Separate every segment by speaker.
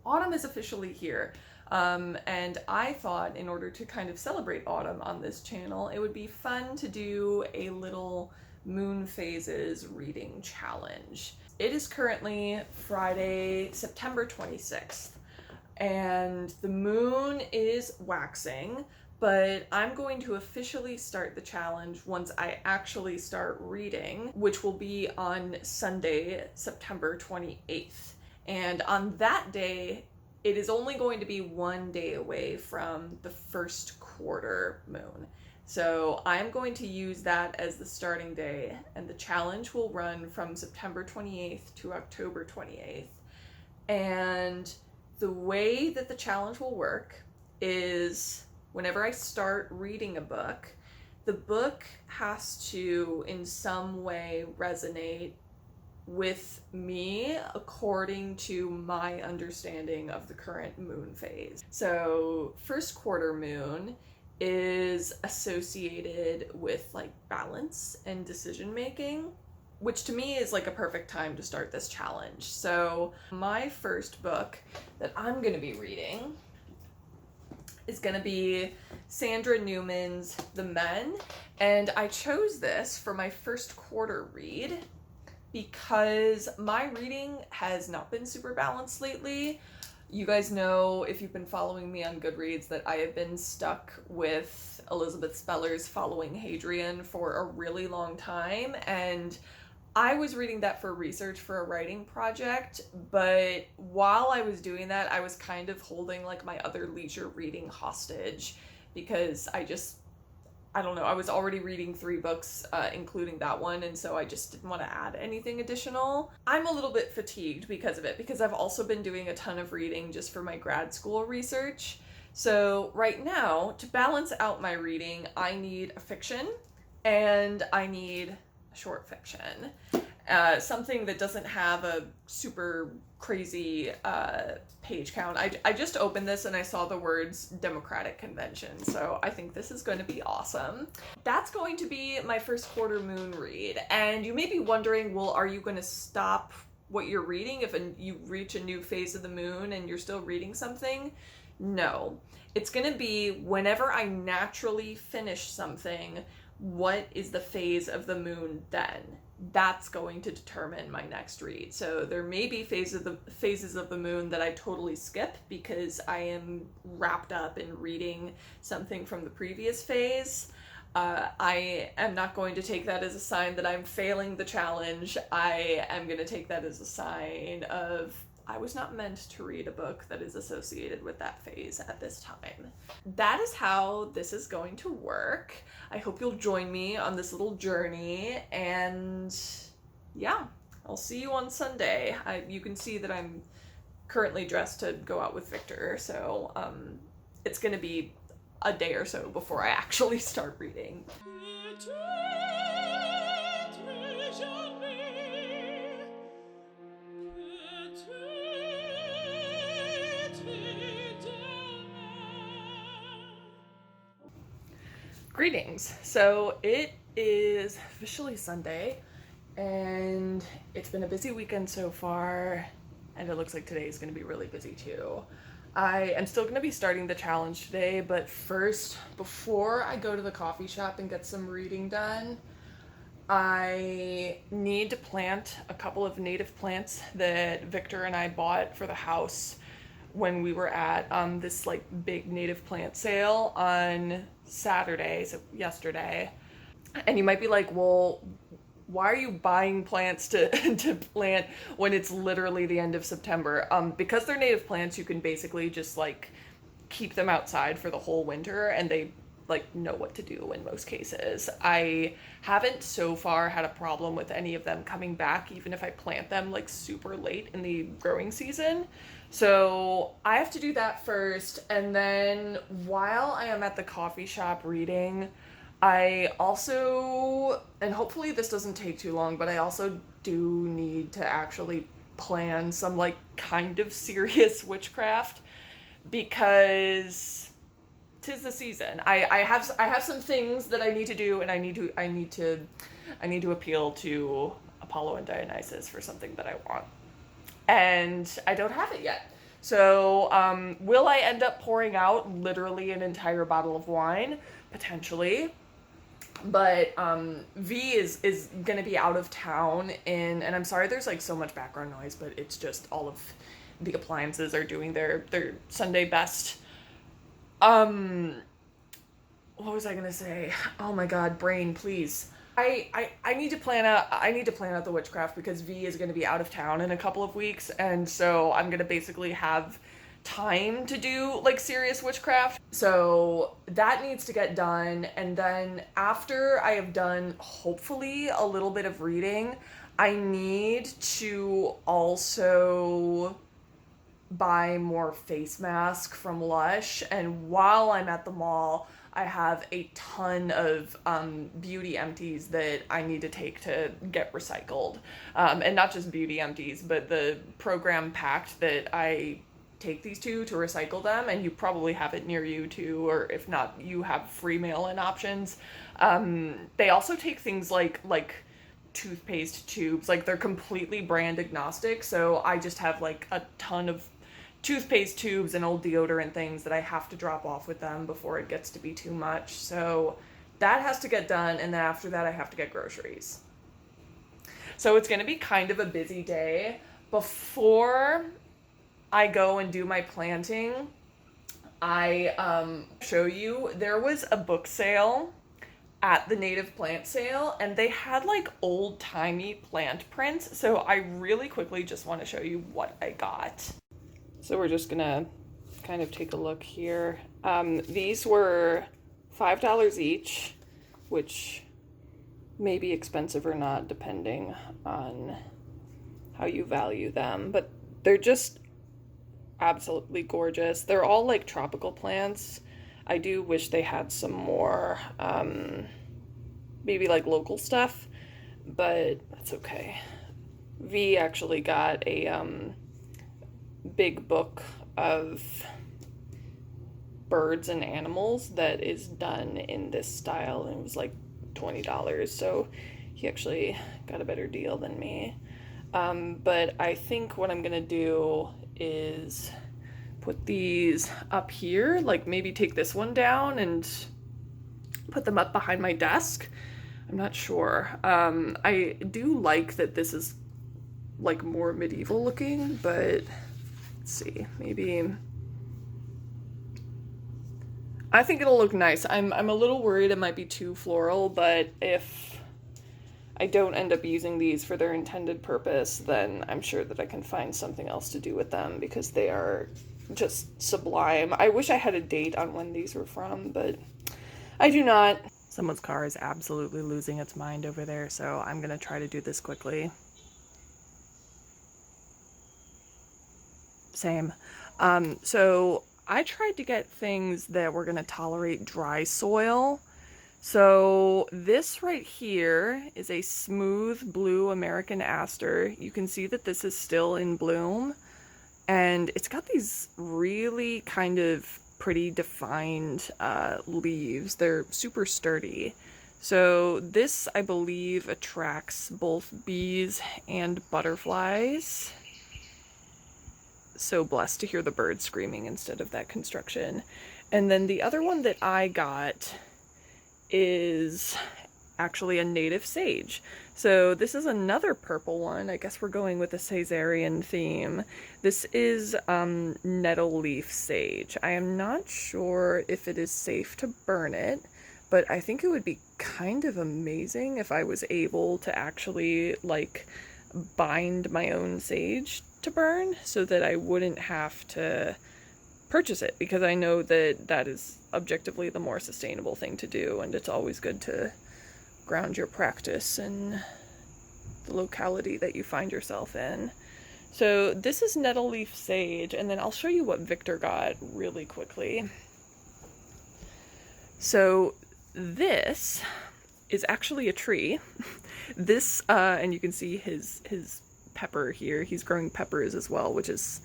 Speaker 1: autumn is officially here. And I thought in order to kind of celebrate autumn on this channel, it would be fun to do a little moon phases reading challenge. It is currently Friday, September 26th, and the moon is waxing, but I'm going to officially start the challenge once I actually start reading, which will be on Sunday, September 28th. And on that day, it is only going to be 1 day away from the first quarter moon. So I'm going to use that as the starting day, and the challenge will run from September 28th to October 28th. And the way that the challenge will work is whenever I start reading a book, the book has to in some way resonate with me according to my understanding of the current moon phase. So first quarter moon is associated with like balance and decision making, which to me is like a perfect time to start this challenge. So my first book that I'm going to be reading is going to be Sandra Newman's The Men, and I chose this for my first quarter read because my reading has not been super balanced lately. You guys know, if you've been following me on Goodreads, that I have been stuck with Elizabeth Speller's Following Hadrian for a really long time, and I was reading that for research for a writing project, but while I was doing that, I was kind of holding like my other leisure reading hostage because I don't know, I was already reading 3 books, including that one, and so I just didn't want to add anything additional. I'm a little bit fatigued because of it, because I've also been doing a ton of reading just for my grad school research. So right now, to balance out my reading, I need a fiction and I need a short fiction. Something that doesn't have a super crazy page count. I just opened this and I saw the words Democratic Convention, so I think this is going to be awesome. That's going to be my first quarter moon read, and you may be wondering, well, are you going to stop what you're reading if you reach a new phase of the moon and you're still reading something? No. It's going to be whenever I naturally finish something, what is the phase of the moon then? That's going to determine my next read. So there may be phases of the moon that I totally skip because I am wrapped up in reading something from the previous phase. I am not going to take that as a sign that I'm failing the challenge. I am going to take that as a sign of I was not meant to read a book that is associated with that phase at this time. That is how this is going to work. I hope you'll join me on this little journey, and yeah, I'll see you on Sunday. You can see that I'm currently dressed to go out with Victor, so it's gonna be a day or so before I actually start reading. Greetings. So it is officially Sunday, and it's been a busy weekend so far, and it looks like today is going to be really busy too. I am still going to be starting the challenge today, but first, before I go to the coffee shop and get some reading done, I need to plant a couple of native plants that Victor and I bought for the house when we were at this like big native plant sale on Saturday, so yesterday. And you might be like, well, why are you buying plants to plant when it's literally the end of September? Because they're native plants, you can basically just like keep them outside for the whole winter, and they like know what to do in most cases. I haven't so far had a problem with any of them coming back, even if I plant them like super late in the growing season. So I have to do that first, and then while I am at the coffee shop reading, I also, and hopefully this doesn't take too long, but I also do need to actually plan some like kind of serious witchcraft, because 'tis the season. I have some things that I need to do, and I need to appeal to Apollo and Dionysus for something that I want, and I don't have it yet. So, will I end up pouring out literally an entire bottle of wine? Potentially. But V is gonna be out of town and I'm sorry there's like so much background noise, but it's just all of the appliances are doing their Sunday best. What was I gonna say? Oh my god, brain, please. I need to plan out the witchcraft because V is gonna be out of town in a couple of weeks, and so I'm gonna basically have time to do like serious witchcraft. So that needs to get done, and then after I have done hopefully a little bit of reading, I need to also buy more face mask from Lush, and while I'm at the mall I have a ton of beauty empties that I need to take to get recycled, and not just beauty empties but the program packed that I take these to recycle them, and you probably have it near you too, or if not you have free mail-in options. They also take things like toothpaste tubes, like they're completely brand agnostic, so I just have like a ton of toothpaste tubes and old deodorant things that I have to drop off with them before it gets to be too much. So that has to get done, and then after that I have to get groceries. So it's going to be kind of a busy day. Before I go and do my planting, I show you there was a book sale at the native plant sale, and they had like old-timey plant prints, so I really quickly just want to show you what I got. So we're just gonna kind of take a look here. These were $5 each, which may be expensive or not depending on how you value them, but they're just absolutely gorgeous. They're all like tropical plants. I do wish they had some more maybe like local stuff, but that's okay. V actually got a big book of birds and animals that is done in this style, and it was like $20, so he actually got a better deal than me. But I think what I'm gonna do is put these up here, like maybe take this one down and put them up behind my desk. I'm not sure. I do like that this is like more medieval looking, but let's see, maybe I think it'll look nice. I'm a little worried it might be too floral, but if I don't end up using these for their intended purpose, then I'm sure that I can find something else to do with them because they are just sublime. I wish I had a date on when these were from, but I do not. Someone's car is absolutely losing its mind over there, so I'm gonna try to do this quickly. Same. So I tried to get things that were gonna tolerate dry soil. So this right here is a smooth blue American aster. You can see that this is still in bloom, and it's got these really kind of pretty defined leaves. They're super sturdy. So this, I believe, attracts both bees and butterflies. So blessed to hear the birds screaming instead of that construction. And then the other one that I got is actually a native sage. So this is another purple one. I guess we're going with a Caesarean theme. This is nettle leaf sage. I am not sure if it is safe to burn it, but I think it would be kind of amazing if I was able to actually like bind my own sage to burn so that I wouldn't have to purchase it, because I know that that is objectively the more sustainable thing to do, and it's always good to ground your practice in the locality that you find yourself in. So this is nettle leaf sage, and then I'll show you what Victor got really quickly. So this is actually a tree. This, and you can see his pepper here. He's growing peppers as well, which is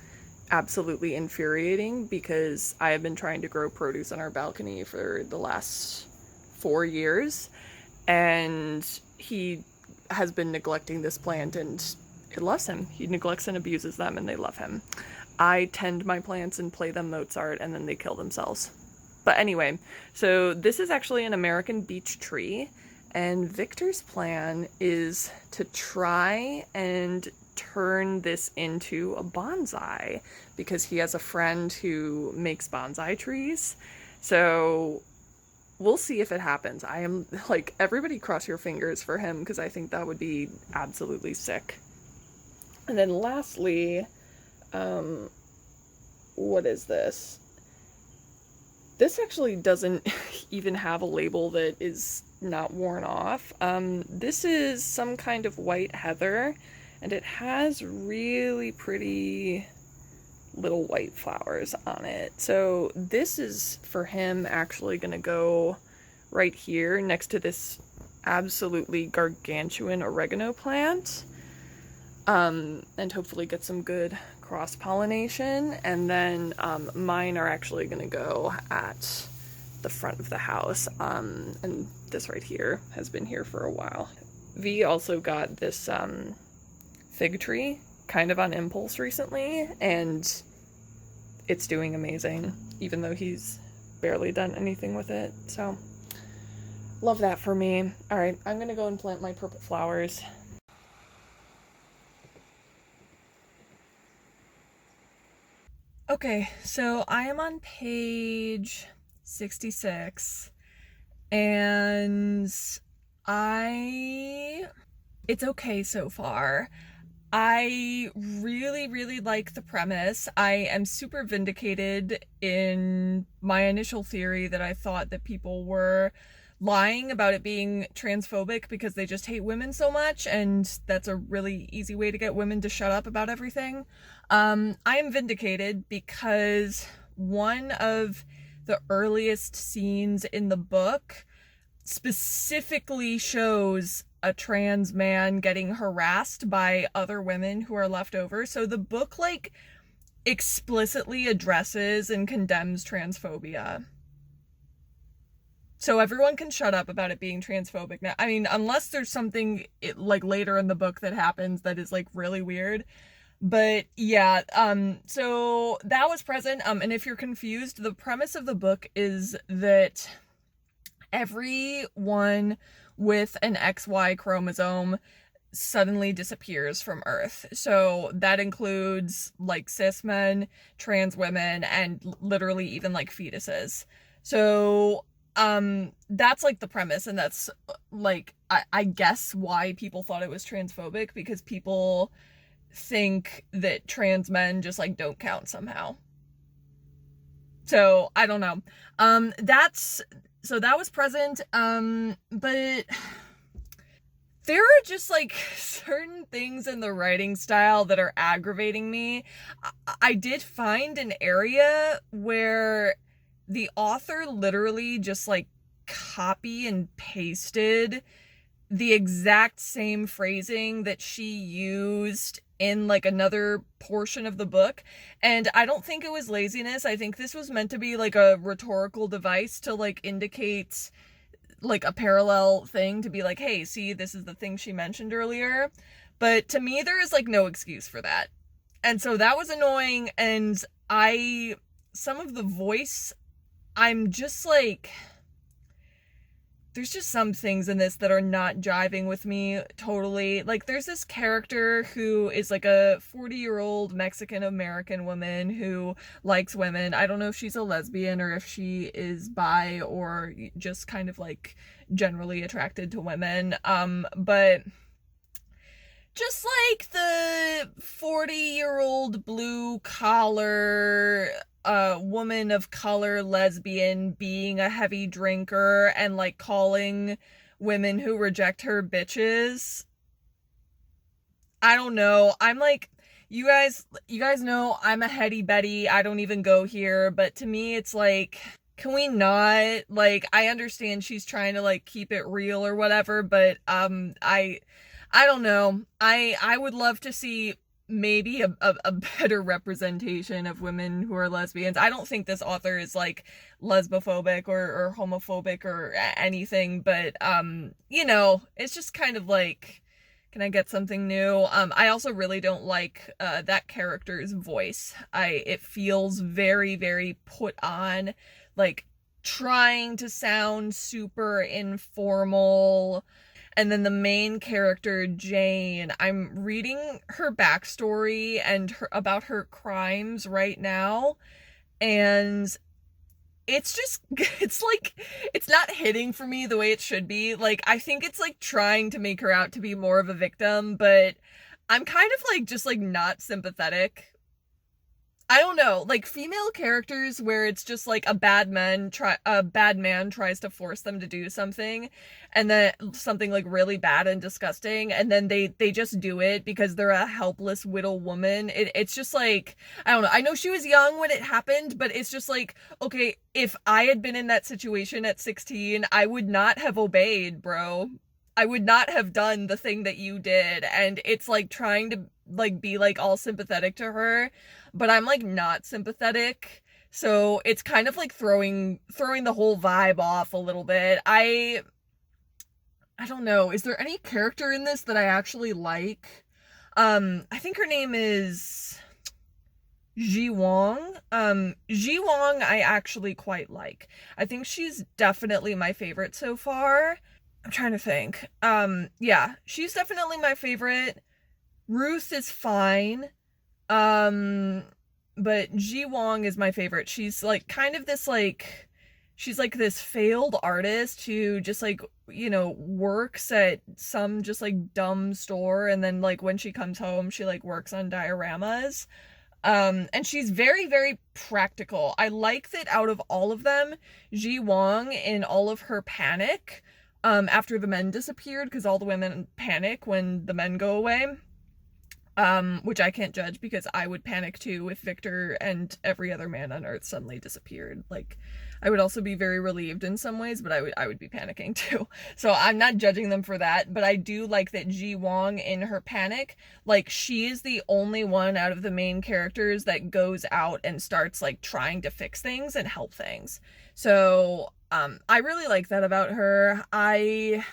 Speaker 1: absolutely infuriating because I have been trying to grow produce on our balcony for the last 4 years, and he has been neglecting this plant, and it loves him. He neglects and abuses them, and they love him. I tend my plants and play them Mozart, and then they kill themselves. But anyway, so this is actually an American beech tree, and Victor's plan is to try and turn this into a bonsai because he has a friend who makes bonsai trees. So we'll see if it happens. I am like, everybody cross your fingers for him because I think that would be absolutely sick. And then lastly, what is this? This actually doesn't even have a label that is not worn off. This is some kind of white heather, and it has really pretty little white flowers on it. So this is for him actually gonna go right here next to this absolutely gargantuan oregano plant. And hopefully get some good cross-pollination. And then mine are actually gonna go at the front of the house. And this right here has been here for a while. V also got this fig tree kind of on impulse recently, and it's doing amazing, even though he's barely done anything with it. So love that for me. All right, I'm gonna go and plant my purple flowers. Okay, so I am on page 66, and it's okay so far. I really, really like the premise. I am super vindicated in my initial theory that I thought that people were lying about it being transphobic because they just hate women so much, and that's a really easy way to get women to shut up about everything. I am vindicated because one of the earliest scenes in the book specifically shows a trans man getting harassed by other women who are left over. So the book like explicitly addresses and condemns transphobia. So everyone can shut up about it being transphobic now. I mean, unless there's something like later in the book that happens that is like really weird. But yeah, so that was present. And if you're confused, the premise of the book is that everyone with an XY chromosome suddenly disappears from Earth. So that includes like cis men, trans women, and literally even like fetuses. So that's like the premise, and that's like I guess why people thought it was transphobic, because people think that trans men just like don't count somehow. So I don't know. So that was present. But there are just like certain things in the writing style that are aggravating me. I did find an area where the author literally just like copy and pasted the exact same phrasing that she used in like another portion of the book. And I don't think it was laziness. I think this was meant to be like a rhetorical device to like indicate like a parallel thing, to be like, hey, see, this is the thing she mentioned earlier. But to me, there is like no excuse for that. And so that was annoying. And some of the voice, I'm just like, there's just some things in this that are not jiving with me totally. Like, there's this character who is like a 40-year-old Mexican-American woman who likes women. I don't know if she's a lesbian or if she is bi or just kind of like generally attracted to women. But just like the 40-year-old blue collar woman of color lesbian being a heavy drinker and like calling women who reject her bitches. I don't know. I'm like, you guys know I'm a heady Betty. I don't even go here, but to me it's like, can we not? Like, I understand she's trying to like keep it real or whatever, but I don't know. I would love to see maybe a better representation of women who are lesbians. I don't think this author is like lesbophobic or homophobic or anything, but you know, it's just kind of like, Can I get something new? I also really don't like that character's voice. It feels very, very put on, like trying to sound super informal. And then the main character, Jane, I'm reading her backstory and about her crimes right now, and it's just it's like it's not hitting for me the way it should be. Like, I think it's like trying to make her out to be more of a victim, but I'm kind of like just like not sympathetic. I don't know, like female characters where it's just like a bad man tries to force them to do something, and then something like really bad and disgusting, and then they just do it because they're a helpless widow woman. It's just like, I don't know. I know she was young when it happened, but it's just like, okay, if I had been in that situation at 16, I would not have obeyed, bro. I would not have done the thing that you did. And it's like trying to like be like all sympathetic to her, but I'm like not sympathetic. So it's kind of like throwing the whole vibe off a little bit. I don't know. Is there any character in this that I actually like? I think her name is Ji Wong. Ji Wong I actually quite like. I think she's definitely my favorite so far. I'm trying to think. Yeah, she's definitely my favorite. Ruth is fine. But Ji Wong is my favorite. She's like kind of this like, she's like this failed artist who just like, works at some just like dumb store, and then like when she comes home she like works on dioramas. And she's very, very practical. I like that out of all of them, Ji Wong, in all of her panic, after the men disappeared, because all the women panic when the men go away, which I can't judge because I would panic too if Victor and every other man on Earth suddenly disappeared. Like, I would also be very relieved in some ways, but I would be panicking too. So I'm not judging them for that, but I do like that Ji Wong, in her panic, like, she is the only one out of the main characters that goes out and starts like trying to fix things and help things. So I really like that about her. I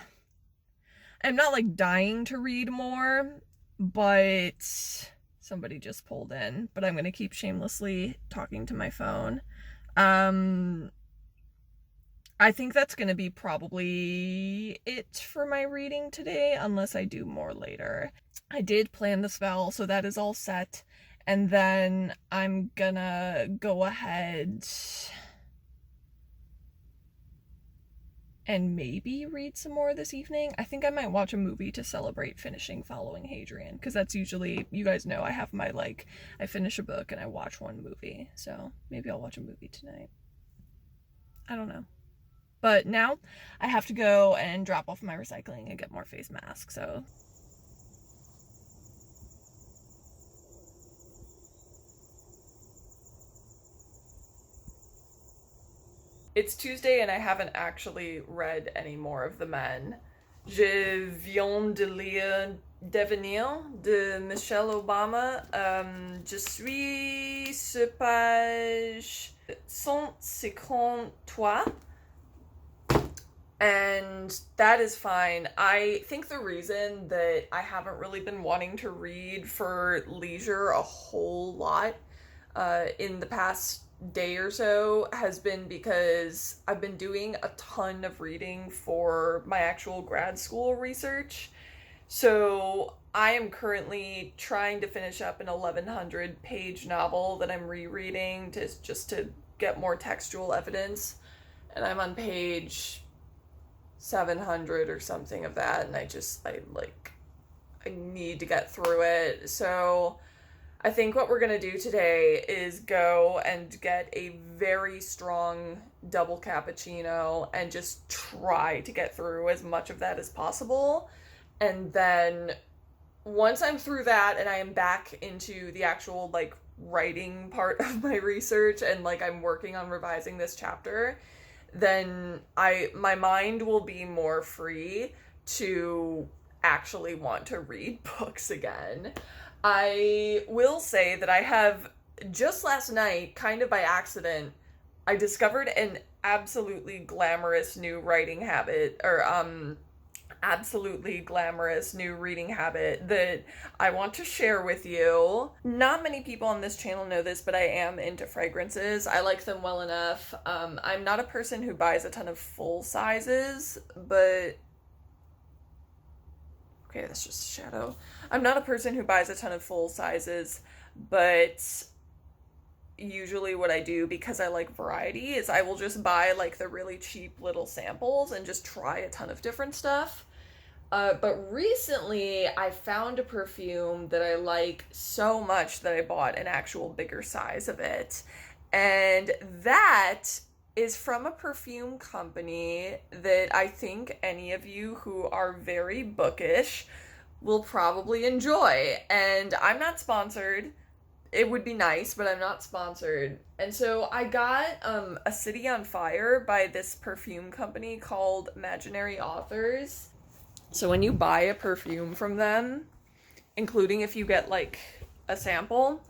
Speaker 1: am not like dying to read more, but somebody just pulled in, but I'm gonna keep shamelessly talking to my phone. I think that's gonna be probably it for my reading today, unless I do more later. I did plan the spell, so that is all set, and then I'm gonna go ahead and maybe read some more this evening. I think I might watch a movie to celebrate finishing Following Hadrian, because that's usually, you guys know, I have my like, I finish a book and I watch one movie, so maybe I'll watch a movie tonight. I don't know. But now I have to go and drop off my recycling and get more face masks, so it's Tuesday and I haven't actually read any more of The Men. Je viens de lire Devenir de Michelle Obama. Je suis sur page 153. And that is fine. I think the reason that I haven't really been wanting to read for leisure a whole lot in the past day or so has been because I've been doing a ton of reading for my actual grad school research. So I am currently trying to finish up an 1100 page novel that I'm rereading to get more textual evidence. And I'm on page 700 or something of that, and I need to get through it. So I think what we're gonna do today is go and get a very strong double cappuccino and just try to get through as much of that as possible. And then once I'm through that and I am back into the actual like writing part of my research and like I'm working on revising this chapter, then my mind will be more free to actually want to read books again. I will say that I have, just last night, kind of by accident, I discovered an absolutely glamorous new writing habit, or absolutely glamorous new reading habit that I want to share with you. Not many people on this channel know this, but I am into fragrances. I like them well enough. I'm not a person who buys a ton of full sizes, but okay, that's just a shadow. I'm not a person who buys a ton of full sizes, but usually what I do, because I like variety, is I will just buy like the really cheap little samples and just try a ton of different stuff. But recently I found a perfume that I like so much that I bought an actual bigger size of it. And that is from a perfume company that I think any of you who are very bookish will probably enjoy. And I'm not sponsored. It would be nice, but I'm not sponsored. And so I got a City on Fire by this perfume company called Imaginary Authors. So when you buy a perfume from them, including if you get like a sample,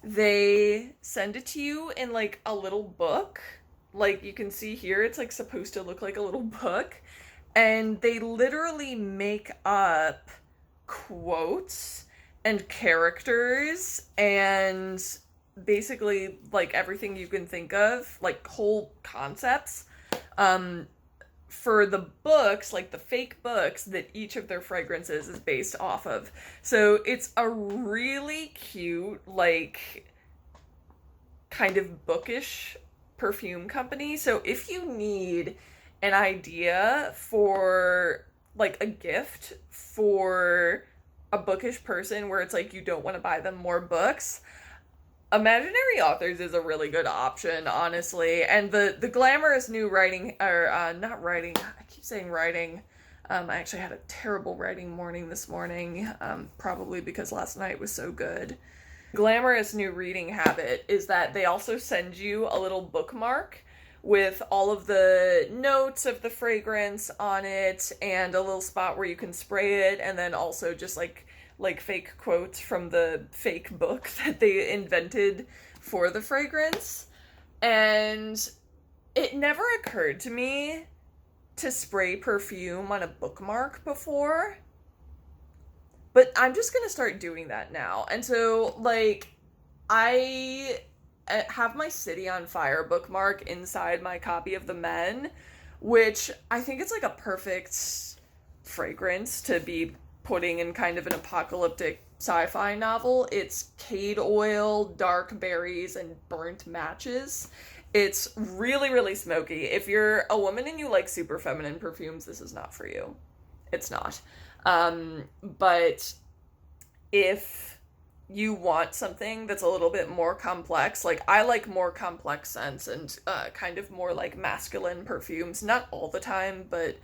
Speaker 1: they send it to you in like a little book. Like you can see here, it's like supposed to look like a little book. And they literally make up quotes and characters and basically like everything you can think of, like whole concepts, for the books, like the fake books that each of their fragrances is based off of. So it's a really cute, like, kind of bookish perfume company. So if you need an idea for like a gift for a bookish person where it's like you don't want to buy them more books, Imaginary Authors is a really good option, honestly. And the glamorous new writing, or not writing, I keep saying writing. I actually had a terrible writing morning this morning, probably because last night was so good. Glamorous new reading habit is that they also send you a little bookmark with all of the notes of the fragrance on it and a little spot where you can spray it, and then also just like fake quotes from the fake book that they invented for the fragrance. And it never occurred to me to spray perfume on a bookmark before, but I'm just gonna start doing that now. And so, like, I have my City on Fire bookmark inside my copy of The Men, which I think it's like a perfect fragrance to be putting in kind of an apocalyptic sci-fi novel. It's cade oil, dark berries, and burnt matches. It's really, really smoky. If you're a woman and you like super feminine perfumes, this is not for you. It's not. But if you want something that's a little bit more complex, like I like more complex scents and kind of more like masculine perfumes, not all the time, but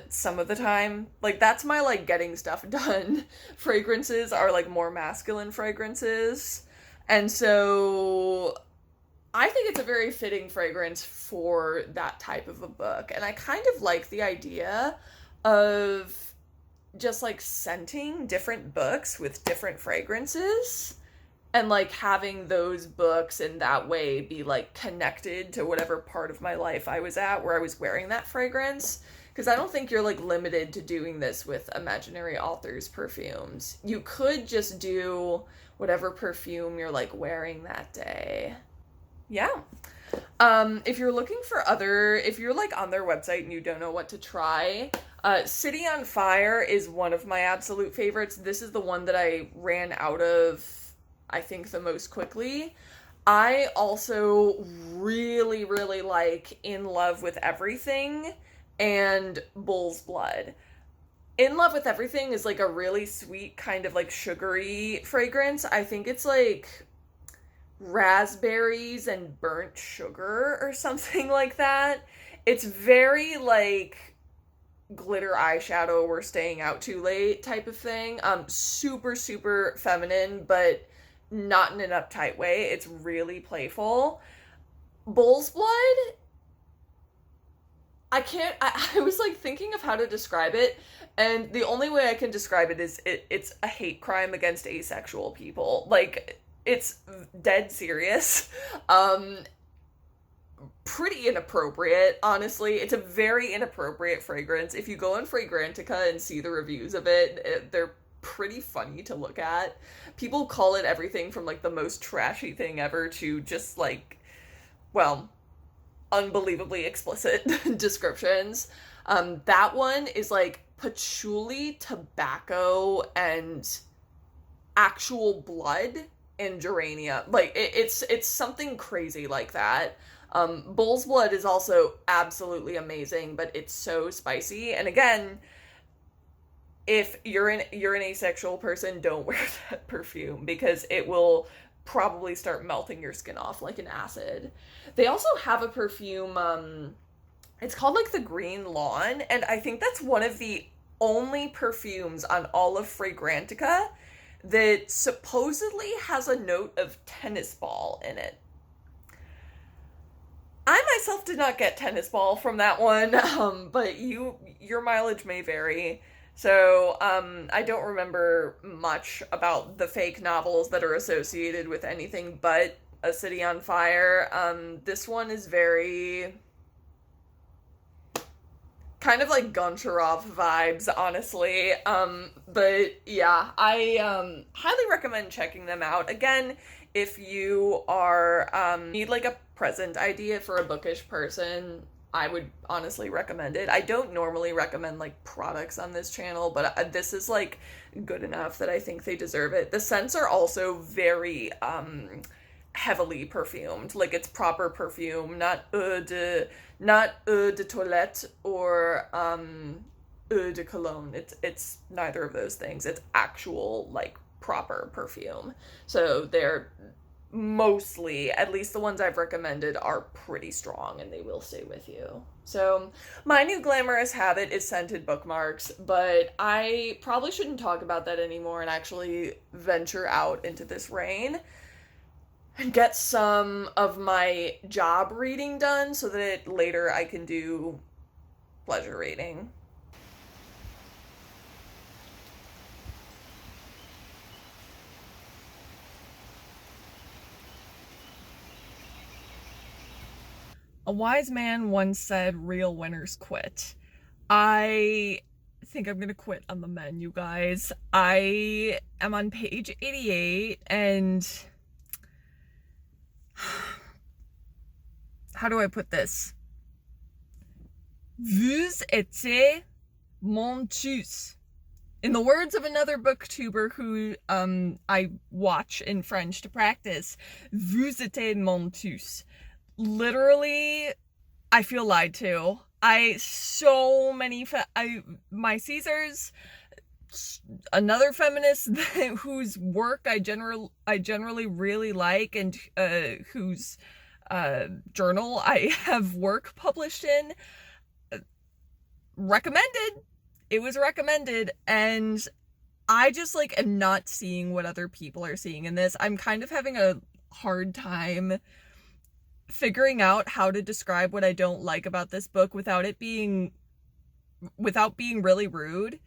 Speaker 1: some of the time, like that's my like getting stuff done fragrances are like more masculine fragrances. And so I think it's a very fitting fragrance for that type of a book. And I kind of like the idea of just like scenting different books with different fragrances and like having those books in that way be like connected to whatever part of my life I was at where I was wearing that fragrance. Because I don't think you're like limited to doing this with Imaginary Authors perfumes. You could just do whatever perfume you're like wearing that day. Yeah. If you're looking for if you're like on their website and you don't know what to try, City on Fire is one of my absolute favorites. This is the one that I ran out of, I think, the most quickly. I also really, really like In Love with Everything and Bull's Blood. In Love with Everything is like a really sweet kind of like sugary fragrance. I think it's like raspberries and burnt sugar or something like that. It's very like glitter eyeshadow, we're staying out too late type of thing. Super, super feminine, but not in an uptight way. It's really playful. Bull's Blood, I was like thinking of how to describe it, and the only way I can describe it is it's a hate crime against asexual people. Like, it's dead serious. pretty inappropriate, honestly. It's a very inappropriate fragrance. If you go on Fragrantica and see the reviews of they're pretty funny to look at. People call it everything from like the most trashy thing ever to just like, well, unbelievably explicit descriptions. That one is like patchouli, tobacco, and actual blood and geranium. Like it's something crazy like that. Bull's blood is also absolutely amazing, but it's so spicy. And again, if you're an asexual person, don't wear that perfume because it will probably start melting your skin off like an acid. They also have a perfume, it's called like the Green Lawn, and I think that's one of the only perfumes on all of Fragrantica that supposedly has a note of tennis ball in it. I myself did not get tennis ball from that one, but your mileage may vary. So, I don't remember much about the fake novels that are associated with anything but A City on Fire. This one is very kind of like Goncharov vibes, honestly. But yeah, I highly recommend checking them out. Again, if you are need like a present idea for a bookish person, I would honestly recommend it. I don't normally recommend like products on this channel, but this is like good enough that I think they deserve it. The scents are also very heavily perfumed, like it's proper perfume, not eau de toilette or eau de cologne. It's neither of those things. It's actual like proper perfume. So they're mostly, at least the ones I've recommended, are pretty strong and they will stay with you. So my new glamorous habit is scented bookmarks, but I probably shouldn't talk about that anymore and actually venture out into this rain and get some of my job reading done so that later I can do pleasure reading. A wise man once said, real winners quit. I think I'm gonna quit on the men, you guys. I am on page 88 and how do I put this? Vous étiez mon tous. In the words of another booktuber who I watch in French to practice, vous étiez mon tous. Literally, I feel lied to. My Caesars, another feminist whose work I generally really like and whose journal I have work published in, recommended. It was recommended, and I just like am not seeing what other people are seeing in this. I'm kind of having a hard time figuring out how to describe what I don't like about this book without being really rude.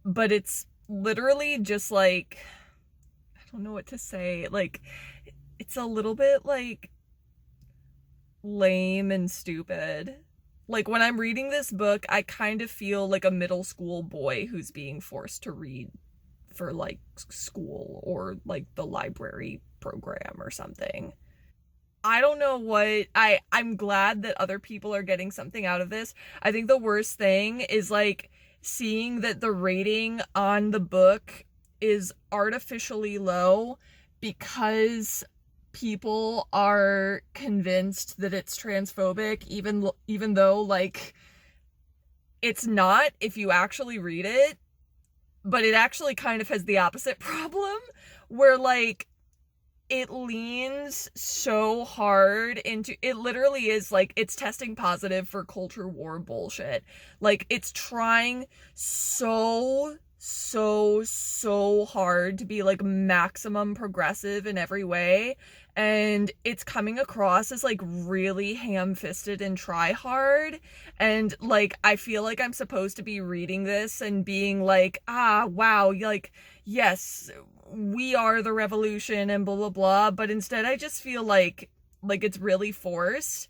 Speaker 1: But it's literally just like, I don't know what to say. Like, it's a little bit like lame and stupid. Like, when I'm reading this book, I kind of feel like a middle school boy who's being forced to read for like school or like the library program or something. I don't know what I'm glad that other people are getting something out of this. I think the worst thing is like seeing that the rating on the book is artificially low because people are convinced that it's transphobic even though like it's not if you actually read it. But it actually kind of has the opposite problem where like it leans so hard into, it literally is like it's testing positive for culture war bullshit. Like it's trying so hard to be like maximum progressive in every way, and it's coming across as like really ham-fisted and try hard. And like I feel like I'm supposed to be reading this and being like, ah, wow, like yes, we are the revolution and blah blah blah, but instead I just feel like like it's really forced.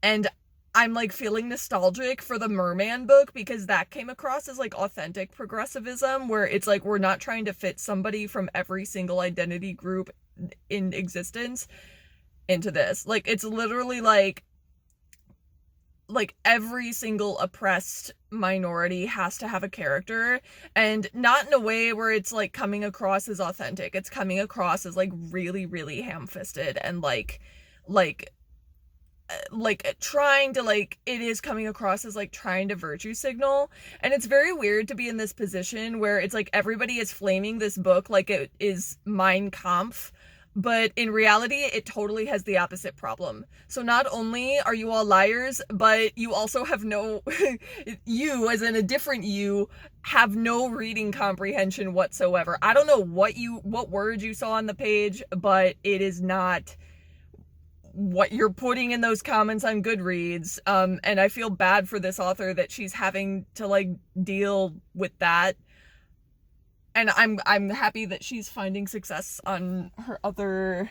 Speaker 1: And I'm like feeling nostalgic for the Merman book because that came across as like authentic progressivism, where it's like we're not trying to fit somebody from every single identity group in existence into this. Like it's literally like every single oppressed minority has to have a character, and not in a way where it's like coming across as authentic. It's coming across as like really, really ham-fisted and like trying to like, it is coming across as like trying to virtue signal. And it's very weird to be in this position where it's like everybody is flaming this book like it is Mein Kampf, but in reality it totally has the opposite problem. So not only are you all liars, but you also have no you, as in a different you, have no reading comprehension whatsoever. I don't know what words you saw on the page, but it is not what you're putting in those comments on Goodreads. And I feel bad for this author that she's having to like deal with that. And I'm happy that she's finding success on her other,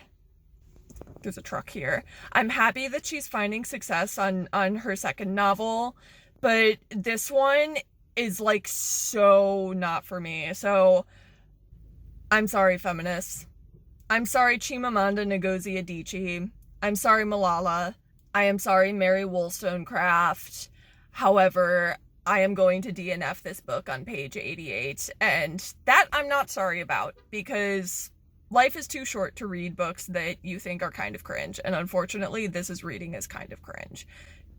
Speaker 1: there's a truck here. I'm happy that she's finding success on her second novel, but this one is like so not for me. So I'm sorry, feminists. I'm sorry, Chimamanda Ngozi Adichie. I'm sorry, Malala. I am sorry, Mary Wollstonecraft. However, I am going to DNF this book on page 88, and that I'm not sorry about, because life is too short to read books that you think are kind of cringe, and unfortunately, this is reading as kind of cringe.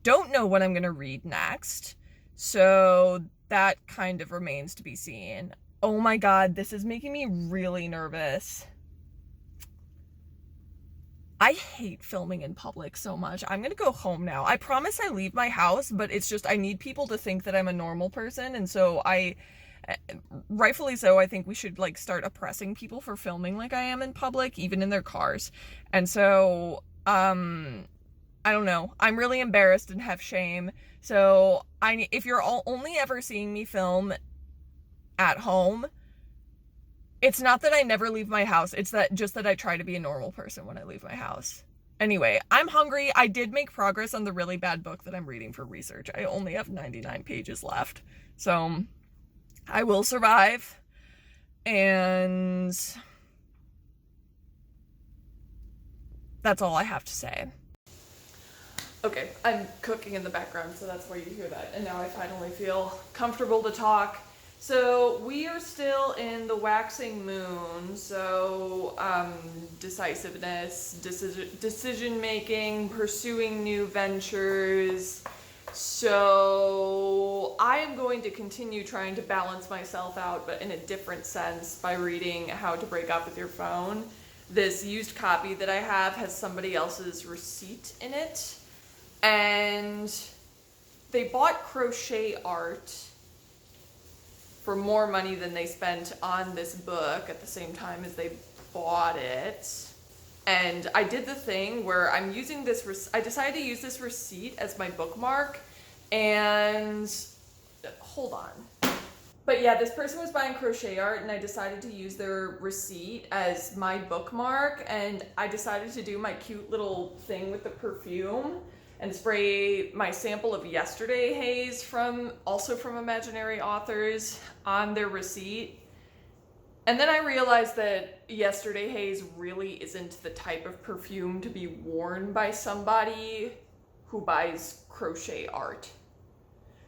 Speaker 1: Don't know what I'm going to read next, so that kind of remains to be seen. Oh my god, this is making me really nervous. I hate filming in public so much. I'm gonna go home now. I promise I leave my house, but it's just I need people to think that I'm a normal person, and so rightfully so, I think we should like start oppressing people for filming like I am in public, even in their cars. And so, I don't know. I'm really embarrassed and have shame. So if you're only ever seeing me film at home, it's not that I never leave my house, it's that I try to be a normal person when I leave my house. Anyway, I'm hungry. I did make progress on the really bad book that I'm reading for research. I only have 99 pages left. So, I will survive. And that's all I have to say. Okay, I'm cooking in the background, so that's why you hear that. And now I finally feel comfortable to talk. So we are still in the waxing moon, so decisiveness, decision making, pursuing new ventures. So I am going to continue trying to balance myself out, but in a different sense, by reading How to Break Up with Your Phone. This used copy that I have has somebody else's receipt in it, and they bought crochet art for more money than they spent on this book at the same time as they bought it. And I did the thing where I'm using this, I decided to use this receipt as my bookmark, and hold on. But yeah, this person was buying crochet art, and I decided to use their receipt as my bookmark, and I decided to do my cute little thing with the perfume and spray my sample of Yesterday Haze also from Imaginary Authors on their receipt. And then I realized that Yesterday Haze really isn't the type of perfume to be worn by somebody who buys crochet art.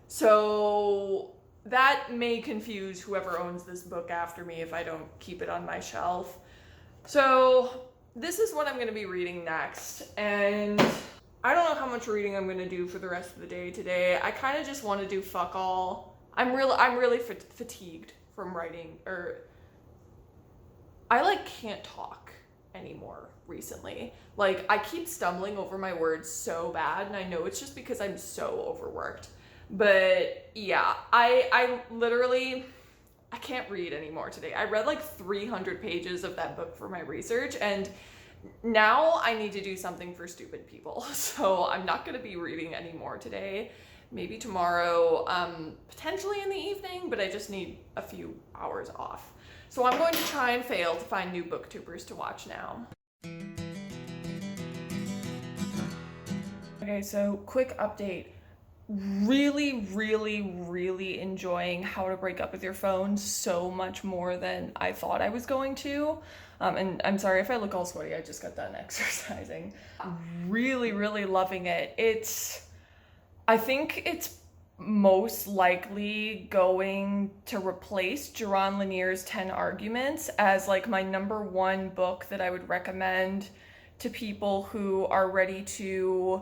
Speaker 1: So that may confuse whoever owns this book after me if I don't keep it on my shelf. So this is what I'm gonna be reading next, and I don't know how much reading I'm gonna do for the rest of the day today. I kind of just want to do fuck all. I'm really fatigued from writing, or I like can't talk anymore recently. Like I keep stumbling over my words so bad, and I know it's just because I'm so overworked. But yeah, I literally, I can't read anymore today. I read like 300 pages of that book for my research, and now I need to do something for stupid people. So I'm not going to be reading anymore today. Maybe tomorrow, potentially in the evening, but I just need a few hours off. So I'm going to try and fail to find new booktubers to watch now. Okay, so quick update. Really, really, really enjoying How to Break Up with Your Phone so much more than I thought I was going to. And I'm sorry if I look all sweaty, I just got done exercising. Really, really loving it. I think it's most likely going to replace Jaron Lanier's 10 Arguments as like my number one book that I would recommend to people who are ready to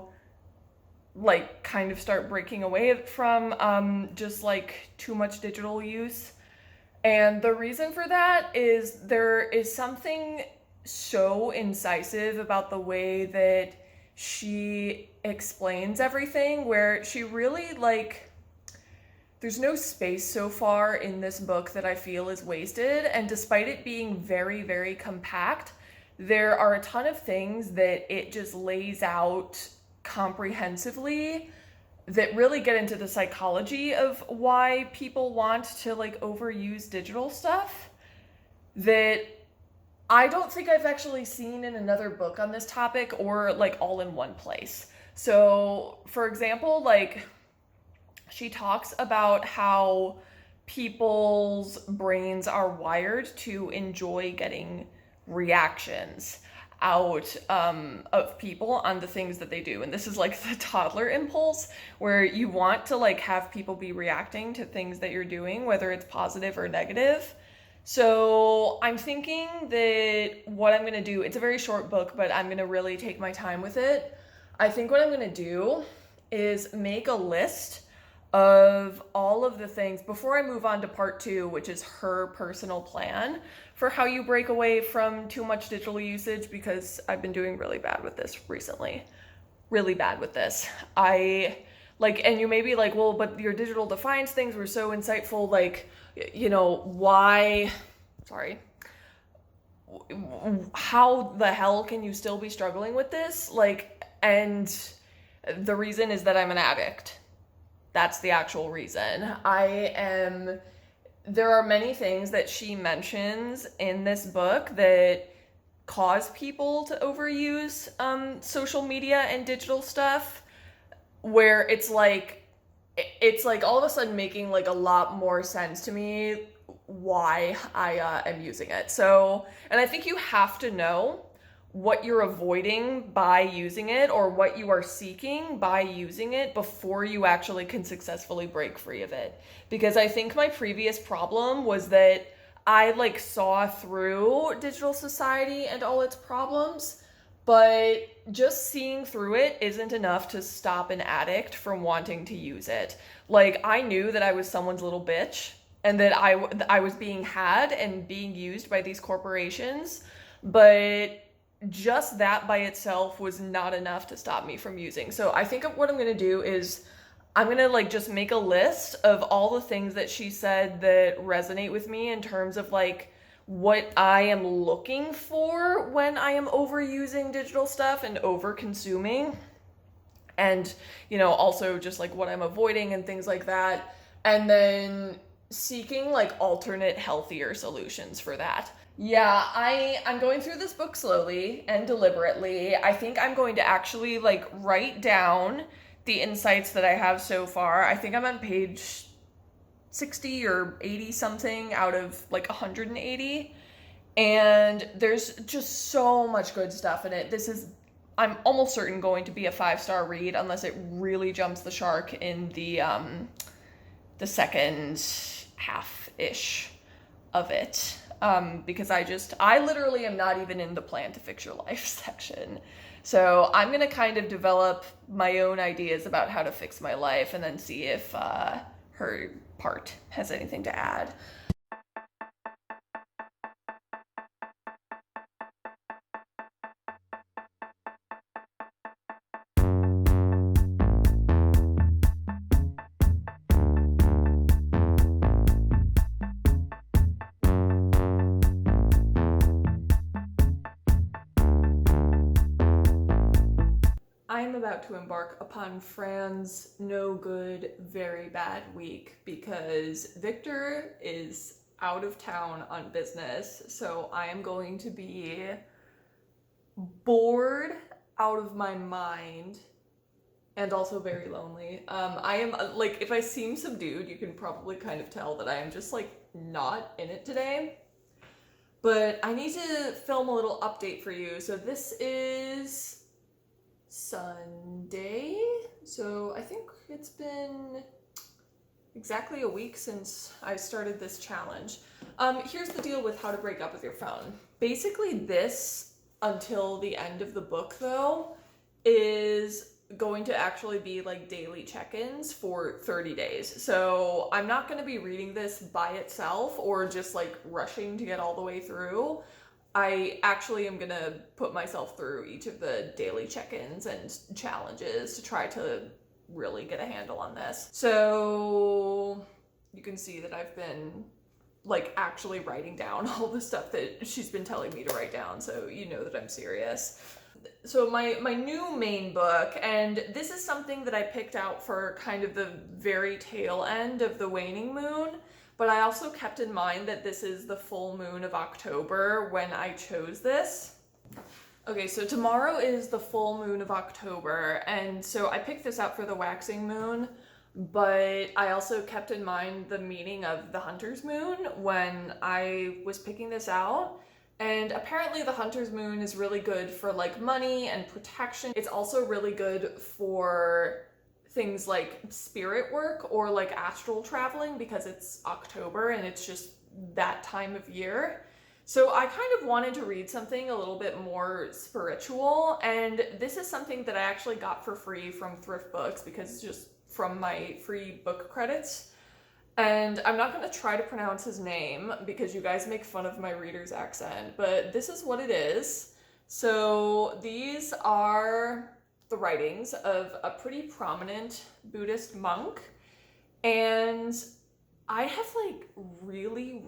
Speaker 1: like kind of start breaking away from just like too much digital use. And the reason for that is there is something so incisive about the way that she explains everything, where she really like there's no space so far in this book that I feel is wasted, and despite it being very, very compact, there are a ton of things that it just lays out comprehensively that really get into the psychology of why people want to like overuse digital stuff that I don't think I've actually seen in another book on this topic, or like all in one place. So, for example, like she talks about how people's brains are wired to enjoy getting reactions out of people on the things that they do. And this is like the toddler impulse, where you want to like have people be reacting to things that you're doing, whether it's positive or negative. So I'm thinking that what I'm going to do, it's a very short book, but I'm going to really take my time with it. I think what I'm going to do is make a list of all of the things before I move on to part 2, which is her personal plan for how you break away from too much digital usage, because I've been doing really bad with this recently. Really bad with this. I like, and you may be like, well, but your digital defiance things were so insightful. Like, you know, why, sorry, how the hell can you still be struggling with this? Like, and the reason is that I'm an addict. That's the actual reason. There are many things that she mentions in this book that cause people to overuse social media and digital stuff, where it's like all of a sudden making like a lot more sense to me why I am using it. So, and I think you have to know what you're avoiding by using it, or what you are seeking by using it, before you actually can successfully break free of it. Because I think my previous problem was that I like saw through digital society and all its problems, but just seeing through it isn't enough to stop an addict from wanting to use it. Like, I knew that I was someone's little bitch, and that I was being had and being used by these corporations, but just that by itself was not enough to stop me from using. So I think what I'm going to do is I'm going to like just make a list of all the things that she said that resonate with me in terms of like what I am looking for when I am overusing digital stuff and over consuming, and, you know, also just like what I'm avoiding and things like that, and then seeking like alternate healthier solutions for that. Yeah, I'm going through this book slowly and deliberately. I think I'm going to actually like write down the insights that I have so far. I think I'm on page 60 or 80 something out of like 180. And there's just so much good stuff in it. I'm almost certain going to be a 5-star read, unless it really jumps the shark in the second half-ish of it. Because I literally am not even in the plan to fix your life section. So I'm going to kind of develop my own ideas about how to fix my life, and then see if her part has anything to add. I am about to embark upon Fran's no good, very bad week, because Victor is out of town on business. So I am going to be bored out of my mind and also very lonely. I am like, if I seem subdued, you can probably kind of tell that I am just like not in it today. But I need to film a little update for you. So this is Sunday. So I think it's been exactly a week since I started this challenge. Here's the deal with how to break up with your phone. Basically this, until the end of the book though, is going to actually be like daily check-ins for 30 days. So I'm not going to be reading this by itself or just like rushing to get all the way through. I actually am going to put myself through each of the daily check-ins and challenges to try to really get a handle on this. So you can see that I've been like actually writing down all the stuff that she's been telling me to write down, so you know that I'm serious. So my new main book, and this is something that I picked out for kind of the very tail end of the waning moon, but I also kept in mind that this is the full moon of October when I chose this. Okay, so tomorrow is the full moon of October, and so I picked this out for the waxing moon, but I also kept in mind the meaning of the hunter's moon when I was picking this out. And apparently the hunter's moon is really good for like money and protection. It's also really good for things like spirit work or like astral traveling because it's October and it's just that time of year. So I kind of wanted to read something a little bit more spiritual, and this is something that I actually got for free from Thrift Books because it's just from my free book credits. And I'm not going to try to pronounce his name because you guys make fun of my reader's accent, but this is what it is. So these are the writings of a pretty prominent Buddhist monk, and I have like really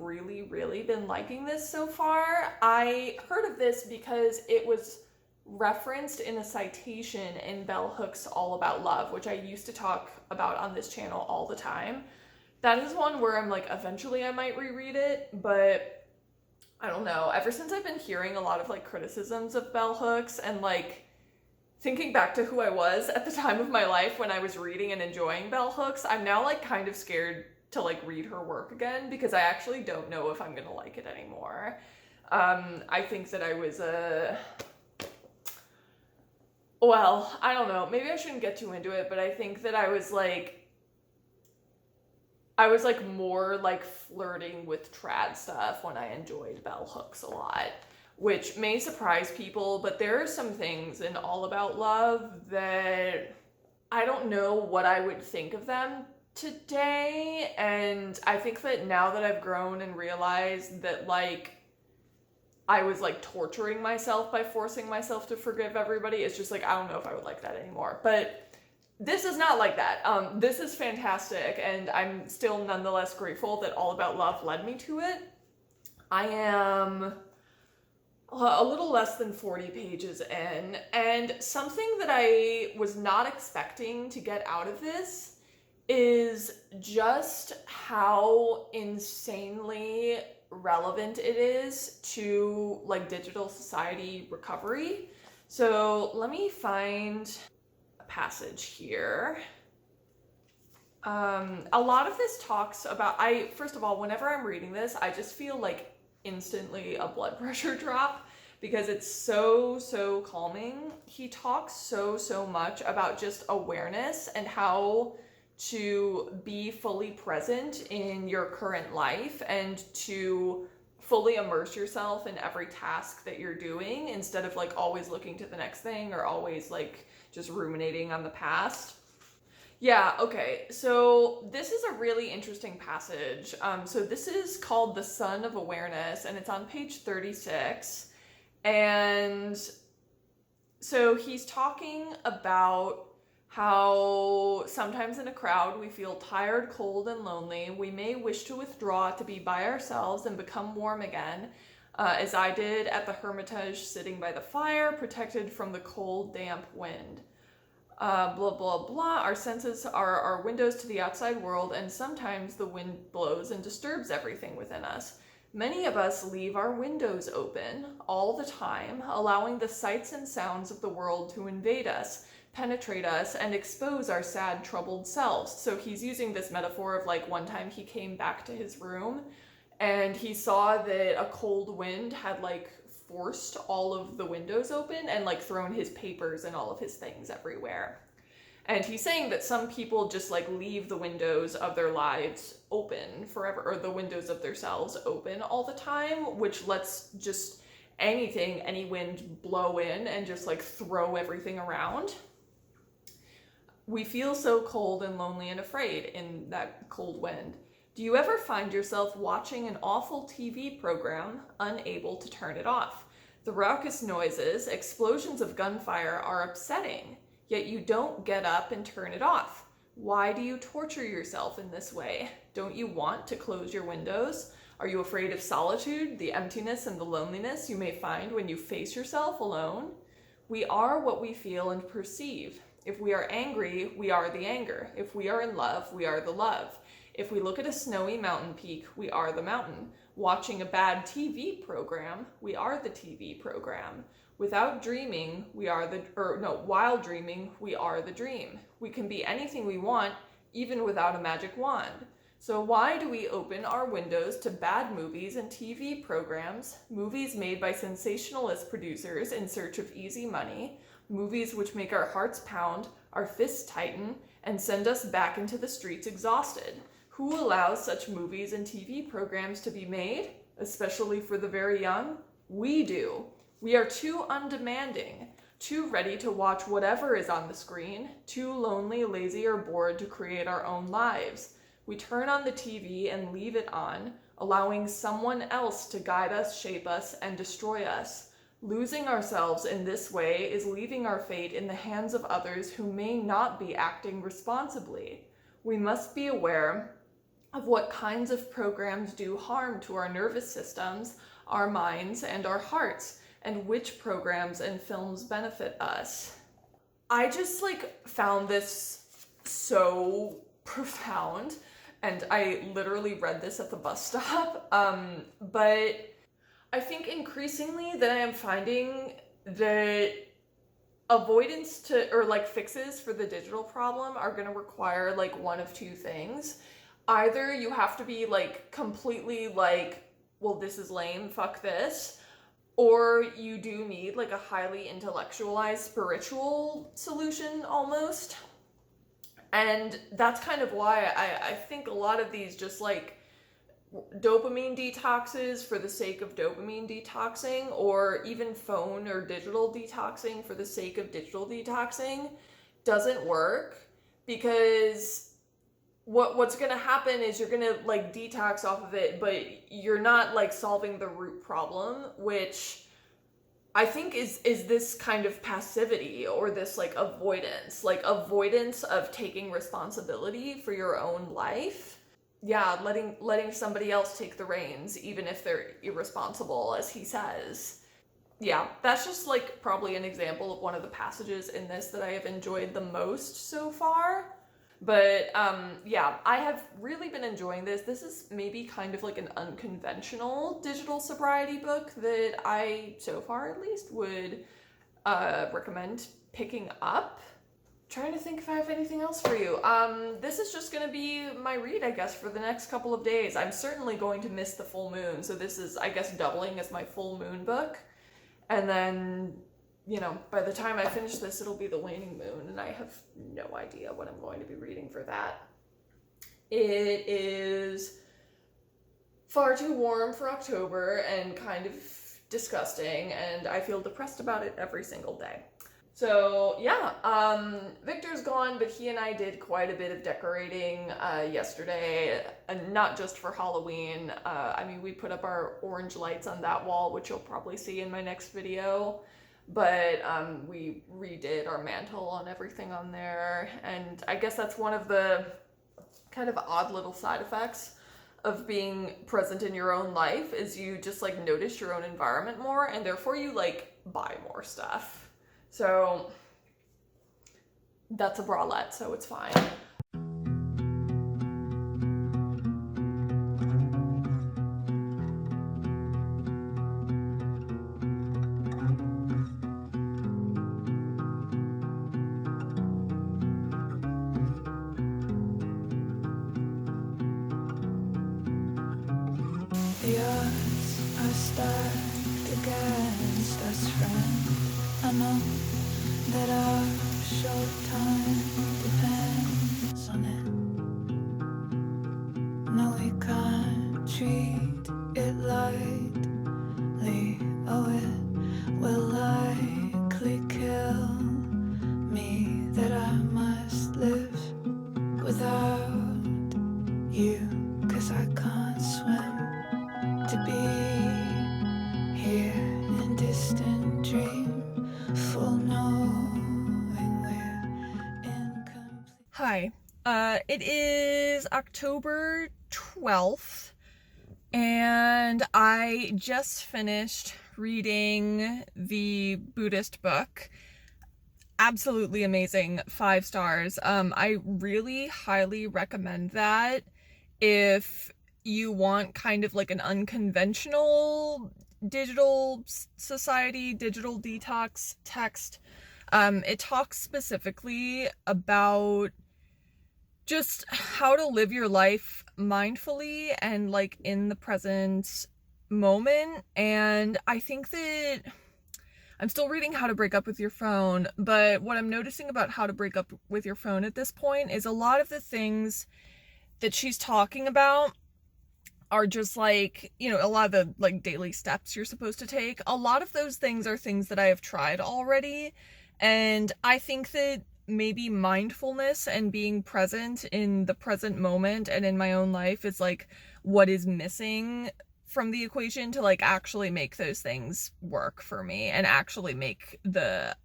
Speaker 1: been liking this so far. I heard of this because it was referenced in a citation in Bell Hooks' All About Love, which I used to talk about on this channel all the time. That is one where I'm like, eventually I might reread it, but I don't know. Ever since I've been hearing a lot of like criticisms of Bell Hooks and like thinking back to who I was at the time of my life when I was reading and enjoying Bell Hooks, I'm now like kind of scared to like read her work again because I actually don't know if I'm gonna like it anymore. I think that I was well, I don't know, maybe I shouldn't get too into it, but I think that I was like more like flirting with trad stuff when I enjoyed Bell Hooks a lot, which may surprise people, but there are some things in All About Love that I don't know what I would think of them today. And I think that now that I've grown and realized that like I was like torturing myself by forcing myself to forgive everybody, it's just like I don't know if I would like that anymore. But this is not like that. This is fantastic, and I'm still nonetheless grateful that All About Love led me to it. I am a little less than 40 pages in, and something that I was not expecting to get out of this is just how insanely relevant it is to like digital society recovery. So let me find passage here. A lot of this talks about, first of all, whenever I'm reading this, I just feel like instantly a blood pressure drop because it's so calming. He talks so much about just awareness and how to be fully present in your current life and to fully immerse yourself in every task that you're doing instead of like always looking to the next thing or always like just ruminating on the past. Yeah, okay, so this is a really interesting passage. So this is called The Sun of Awareness, and it's on page 36. And so he's talking about how sometimes in a crowd we feel tired, cold, and lonely. We may wish to withdraw to be by ourselves and become warm again, as I did at the Hermitage sitting by the fire, protected from the cold, damp wind. Blah, blah, blah. Our senses are our windows to the outside world, and sometimes the wind blows and disturbs everything within us. Many of us leave our windows open all the time, allowing the sights and sounds of the world to invade us, penetrate us and expose our sad, troubled selves. So he's using this metaphor of like one time he came back to his room and he saw that a cold wind had like forced all of the windows open and like thrown his papers and all of his things everywhere. And he's saying that some people just like leave the windows of their lives open forever, or the windows of their selves open all the time, which lets just anything, any wind blow in and just like throw everything around. We feel so cold and lonely and afraid in that cold wind. Do you ever find yourself watching an awful TV program, unable to turn it off? The raucous noises, explosions of gunfire are upsetting, yet you don't get up and turn it off. Why do you torture yourself in this way? Don't you want to close your windows? Are you afraid of solitude, the emptiness and the loneliness you may find when you face yourself alone? We are what we feel and perceive. If we are angry, we are the anger. If we are in love, we are the love. If we look at a snowy mountain peak, we are the mountain. Watching a bad TV program, we are the TV program. Without dreaming, while dreaming, we are the dream. We can be anything we want, even without a magic wand. So why do we open our windows to bad movies and TV programs, movies made by sensationalist producers in search of easy money, movies which make our hearts pound, our fists tighten, and send us back into the streets exhausted? Who allows such movies and TV programs to be made, especially for the very young? We do. We are too undemanding, too ready to watch whatever is on the screen, too lonely, lazy, or bored to create our own lives. We turn on the TV and leave it on, allowing someone else to guide us, shape us, and destroy us. Losing ourselves in this way is leaving our fate in the hands of others who may not be acting responsibly. We must be aware of what kinds of programs do harm to our nervous systems, our minds, and our hearts, and which programs and films benefit us. I just found this so profound, and I literally read this at the bus stop, but I think increasingly that I am finding that avoidance or fixes for the digital problem are going to require one of two things. Either you have to be completely well, this is lame, fuck this, or you do need a highly intellectualized spiritual solution almost. And that's kind of why I think a lot of these just dopamine detoxes for the sake of dopamine detoxing, or even phone or digital detoxing for the sake of digital detoxing doesn't work, because what's going to happen is you're going to detox off of it, but you're not solving the root problem, which I think is this kind of passivity, or this avoidance of taking responsibility for your own life. Yeah, letting somebody else take the reins, even if they're irresponsible, as he says. Yeah, that's just probably an example of one of the passages in this that I have enjoyed the most so far. But yeah, I have really been enjoying this. This is maybe kind of an unconventional digital sobriety book that I, so far at least, would recommend picking up. Trying to think if I have anything else for you. This is just going to be my read, I guess, for the next couple of days. I'm certainly going to miss the full moon, so this is, I guess, doubling as my full moon book. And then, by the time I finish this, it'll be the waning moon, and I have no idea what I'm going to be reading for that. It is far too warm for October and kind of disgusting, and I feel depressed about it every single day. So yeah, Victor's gone, but he and I did quite a bit of decorating yesterday, and not just for Halloween. I mean, we put up our orange lights on that wall, which you'll probably see in my next video. But we redid our mantle on everything on there, and I guess that's one of the kind of odd little side effects of being present in your own life, is you just notice your own environment more, and therefore you buy more stuff. So that's a bralette, so it's fine.
Speaker 2: The odds are stacked against us, friend. I know that our short time depends on it. No, we can't treat it lightly. Oh, it will likely kill me that I must live without you, 'cause I can't swim. To be here in distant dream, full knowing we're incomplete.
Speaker 1: Hi. It is October 12th, and I just finished reading the Buddhist book. Absolutely amazing. 5 stars. I really highly recommend that if you want kind of like an unconventional digital society, digital detox text. It talks specifically about just how to live your life mindfully and like in the present moment. And I think that I'm still reading How to Break Up with Your Phone, but what I'm noticing about How to Break Up with Your Phone at this point is a lot of the things that she's talking about are just like, you know, a lot of the like daily steps you're supposed to take. A lot of those things are things that I have tried already, and I think that maybe mindfulness and being present in the present moment and in my own life is like what is missing from the equation to like actually make those things work for me and actually make the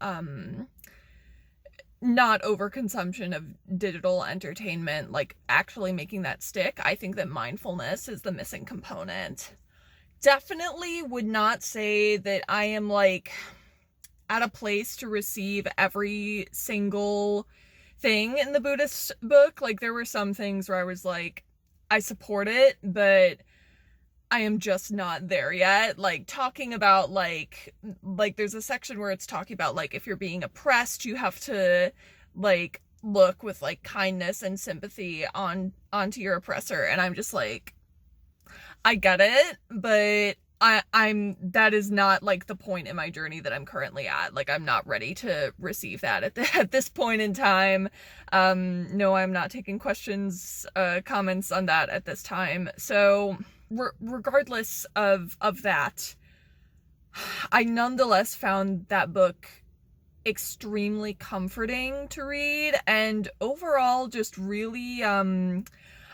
Speaker 1: not overconsumption of digital entertainment, like actually making that stick. I think that mindfulness is the missing component. Definitely would not say that I am like at a place to receive every single thing in the Buddhist book. Like there were some things where I was like, I support it, but I am just not there yet. Like talking about like there's a section where it's talking about like if you're being oppressed, you have to like look with like kindness and sympathy onto your oppressor, and I'm just like, I get it, but I'm that is not like the point in my journey that I'm currently at. Like I'm not ready to receive that at this point in time. No, I'm not taking questions, comments on that at this time. So regardless of that, I nonetheless found that book extremely comforting to read, and overall just really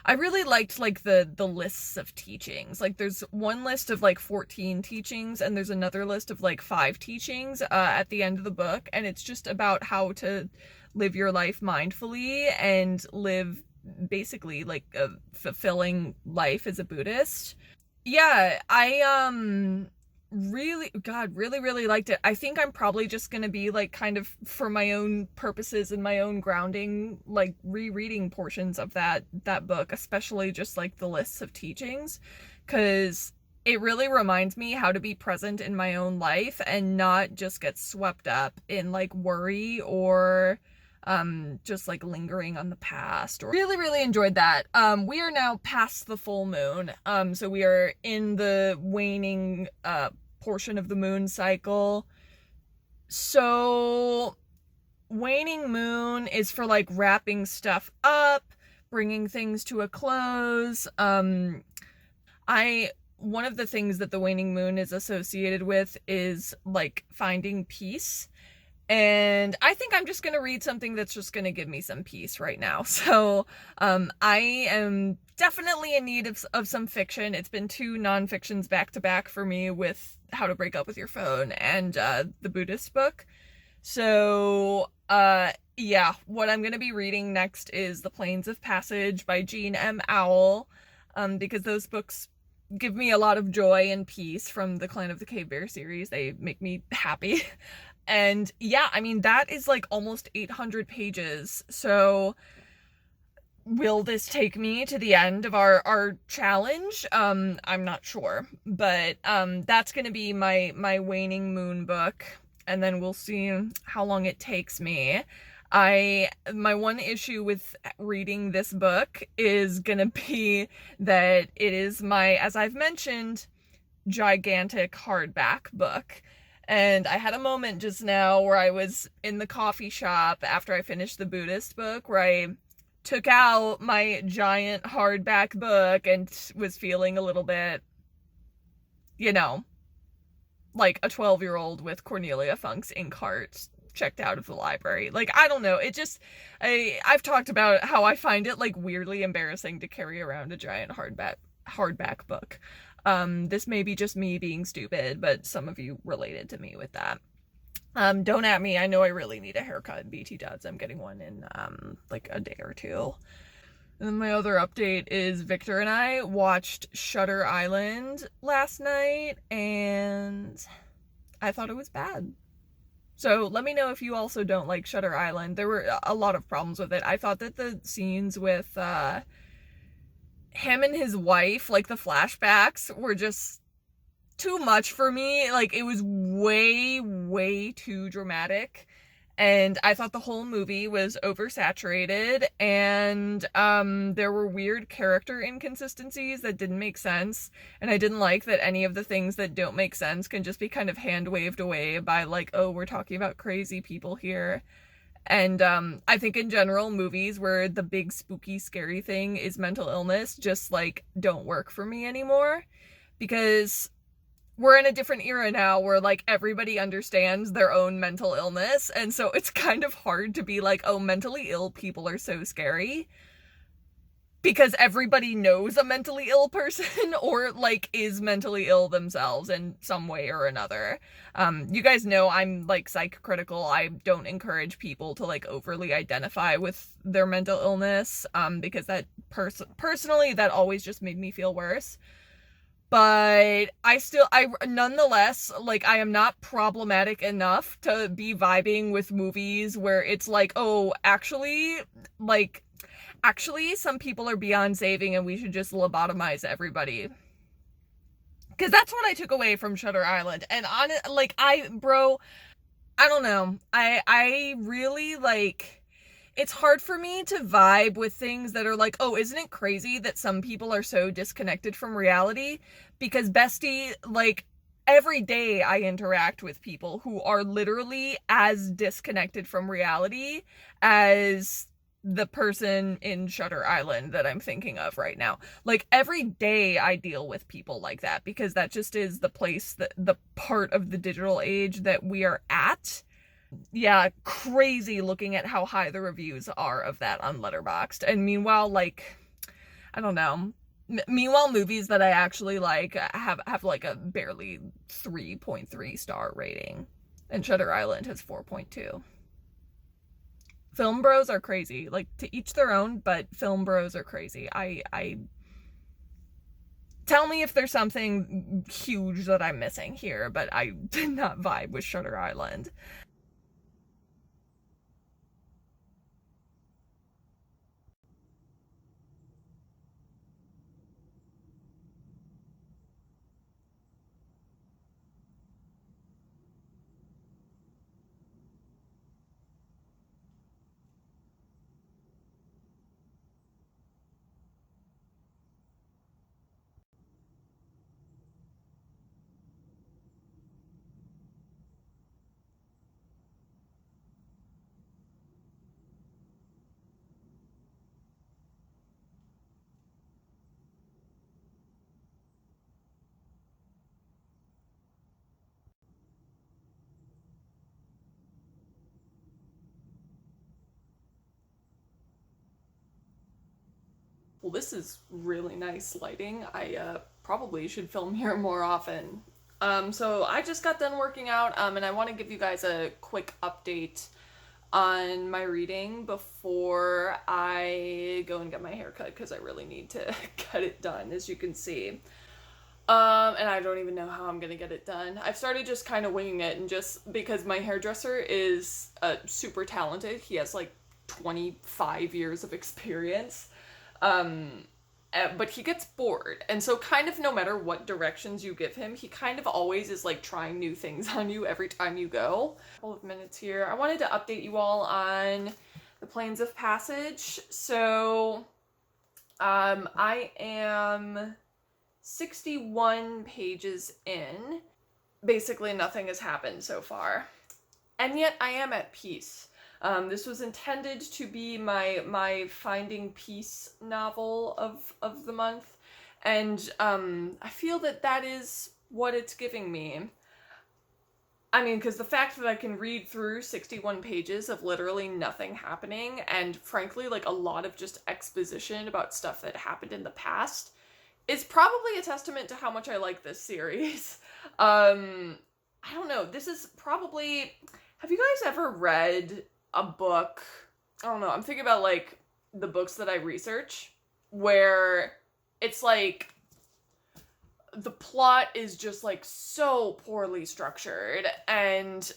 Speaker 1: I really liked like the lists of teachings. Like there's one list of like 14 teachings and there's another list of like 5 teachings at the end of the book, and it's just about how to live your life mindfully and live basically like a fulfilling life as a Buddhist. Yeah, I really liked it. I think I'm probably just gonna be like kind of for my own purposes and my own grounding, like rereading portions of that book, especially just like the lists of teachings, because it really reminds me how to be present in my own life and not just get swept up in like worry or just like lingering on the past. Or really enjoyed that. We are now past the full moon, so we are in the waning portion of the moon cycle. So waning moon is for like wrapping stuff up, bringing things to a close. One of the things that the waning moon is associated with is like finding peace. And I think I'm just going to read something that's just going to give me some peace right now. So I am definitely in need of some fiction. It's been 2 nonfictions back to back for me with How to Break Up with Your Phone and the Buddhist book. So yeah, what I'm going to be reading next is The Plains of Passage by Jean M. Auel, because those books give me a lot of joy and peace from the Clan of the Cave Bear series. They make me happy. And yeah, I mean, that is like almost 800 pages. So will this take me to the end of our challenge? I'm not sure, but that's going to be my waning moon book, and then we'll see how long it takes me. My one issue with reading this book is gonna be that it is my, as I've mentioned, gigantic hardback book. And I had a moment just now where I was in the coffee shop after I finished the Buddhist book, where I took out my giant hardback book and was feeling a little bit, you know, like a 12-year-old with Cornelia Funk's Inkheart checked out of the library. Like, I don't know. It just, I've talked about how I find it like weirdly embarrassing to carry around a giant hardback book. This may be just me being stupid, but some of you related to me with that. Don't at me. I know I really need a haircut. BT does. I'm getting one in like a day or two. And then my other update is Victor and I watched Shutter Island last night, and I thought it was bad. So let me know if you also don't like Shutter Island. There were a lot of problems with it. I thought that the scenes with him and his wife, like the flashbacks, were just too much for me. Like, it was way, way too dramatic. And I thought the whole movie was oversaturated, and there were weird character inconsistencies that didn't make sense, and I didn't like that any of the things that don't make sense can just be kind of hand-waved away by, like, oh, we're talking about crazy people here. And I think in general, movies where the big spooky scary thing is mental illness just, like, don't work for me anymore, because we're in a different era now where, like, everybody understands their own mental illness, and so it's kind of hard to be like, oh, mentally ill people are so scary, because everybody knows a mentally ill person or, like, is mentally ill themselves in some way or another. You guys know I'm, like, psych critical. I don't encourage people to, like, overly identify with their mental illness, because that personally, that always just made me feel worse. But I nonetheless, like, I am not problematic enough to be vibing with movies where it's like, oh, actually, some people are beyond saving and we should just lobotomize everybody. Because that's what I took away from Shutter Island. And I don't know. I really, like, it's hard for me to vibe with things that are like, oh, isn't it crazy that some people are so disconnected from reality? Because, bestie, like, every day I interact with people who are literally as disconnected from reality as the person in Shutter Island that I'm thinking of right now. Like, every day I deal with people like that, because that just is the place, that the part of the digital age that we are at. Yeah, crazy looking at how high the reviews are of that on Letterboxd. And meanwhile, like, I don't know. Meanwhile, movies that I actually like have like a barely 3.3 star rating, and Shutter Island has 4.2. Film bros are crazy. Like, to each their own, but film bros are crazy. I tell me if there's something huge that I'm missing here, but I did not vibe with Shutter Island. Well, this is really nice lighting. I probably should film here more often. So I just got done working out, and I want to give you guys a quick update on my reading before I go and get my hair cut, because I really need to get it done, as you can see. And I don't even know how I'm gonna get it done. I've started just kind of winging it, and just because my hairdresser is super talented, he has like 25 years of experience. Um, but he gets bored. And so kind of no matter what directions you give him, he kind of always is like trying new things on you every time you go. A couple of minutes here. I wanted to update you all on the Planes of Passage. So I am 61 pages in. Basically nothing has happened so far. And yet I am at peace. This was intended to be my finding peace novel of the month, and I feel that is what it's giving me. I mean, because the fact that I can read through 61 pages of literally nothing happening, and frankly, like a lot of just exposition about stuff that happened in the past, is probably a testament to how much I like this series. I don't know, this is probably... Have you guys ever read a book? I don't know, I'm thinking about like the books that I research, where it's like the plot is just like so poorly structured and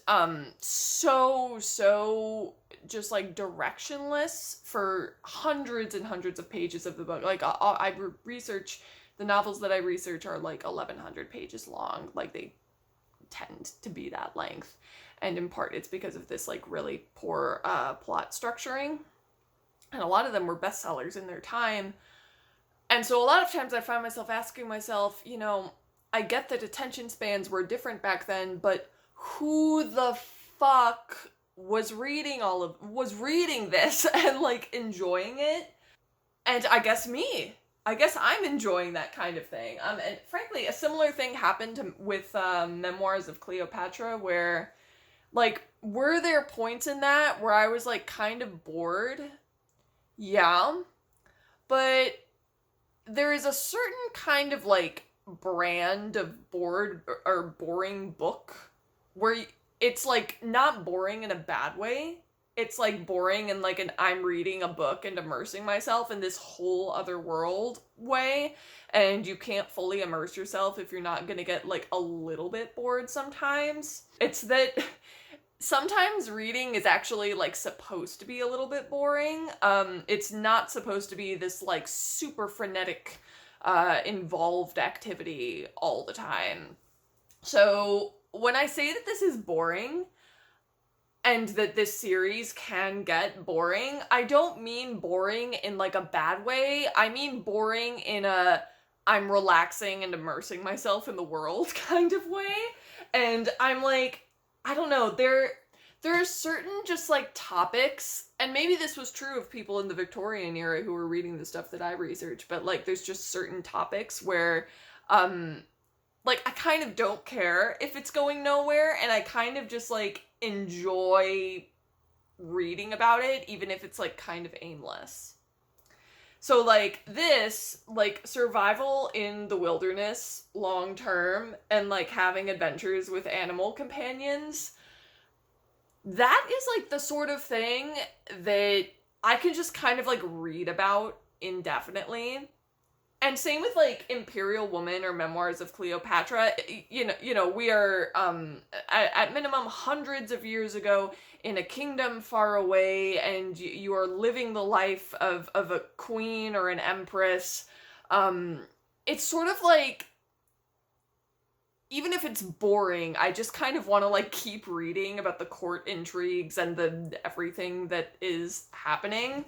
Speaker 1: so just like directionless for hundreds and hundreds of pages of the book. Like I research, the novels that I research are like 1,100 pages long. Like they tend to be that length. And in part, it's because of this like really poor plot structuring. And a lot of them were bestsellers in their time. And so a lot of times I find myself asking myself, you know, I get that attention spans were different back then, but who the fuck was reading this and like enjoying it? And I guess me. I guess I'm enjoying that kind of thing. And frankly, a similar thing happened with Memoirs of Cleopatra, where... Like, were there points in that where I was, like, kind of bored? Yeah. But there is a certain kind of, like, brand of bored or boring book where it's, like, not boring in a bad way. It's, like, boring in, like, I'm reading a book and immersing myself in this whole other world way. And you can't fully immerse yourself if you're not gonna get, like, a little bit bored sometimes. It's that... Sometimes reading is actually, like, supposed to be a little bit boring. It's not supposed to be this, like, super frenetic, involved activity all the time. So, when I say that this is boring, and that this series can get boring, I don't mean boring in, like, a bad way. I mean boring in a I'm relaxing and immersing myself in the world kind of way. And I'm like... I don't know, there are certain just, like, topics, and maybe this was true of people in the Victorian era who were reading the stuff that I research, but, like, there's just certain topics where, like, I kind of don't care if it's going nowhere, and I kind of just, like, enjoy reading about it, even if it's, like, kind of aimless. So, like, this, like, survival in the wilderness long term and, like, having adventures with animal companions, that is, like, the sort of thing that I can just kind of, like, read about indefinitely. And same with, like, Imperial Woman or Memoirs of Cleopatra. You know, we are, at minimum hundreds of years ago in a kingdom far away, and you are living the life of a queen or an empress. It's sort of like, even if it's boring, I just kind of want to, like, keep reading about the court intrigues and everything that is happening.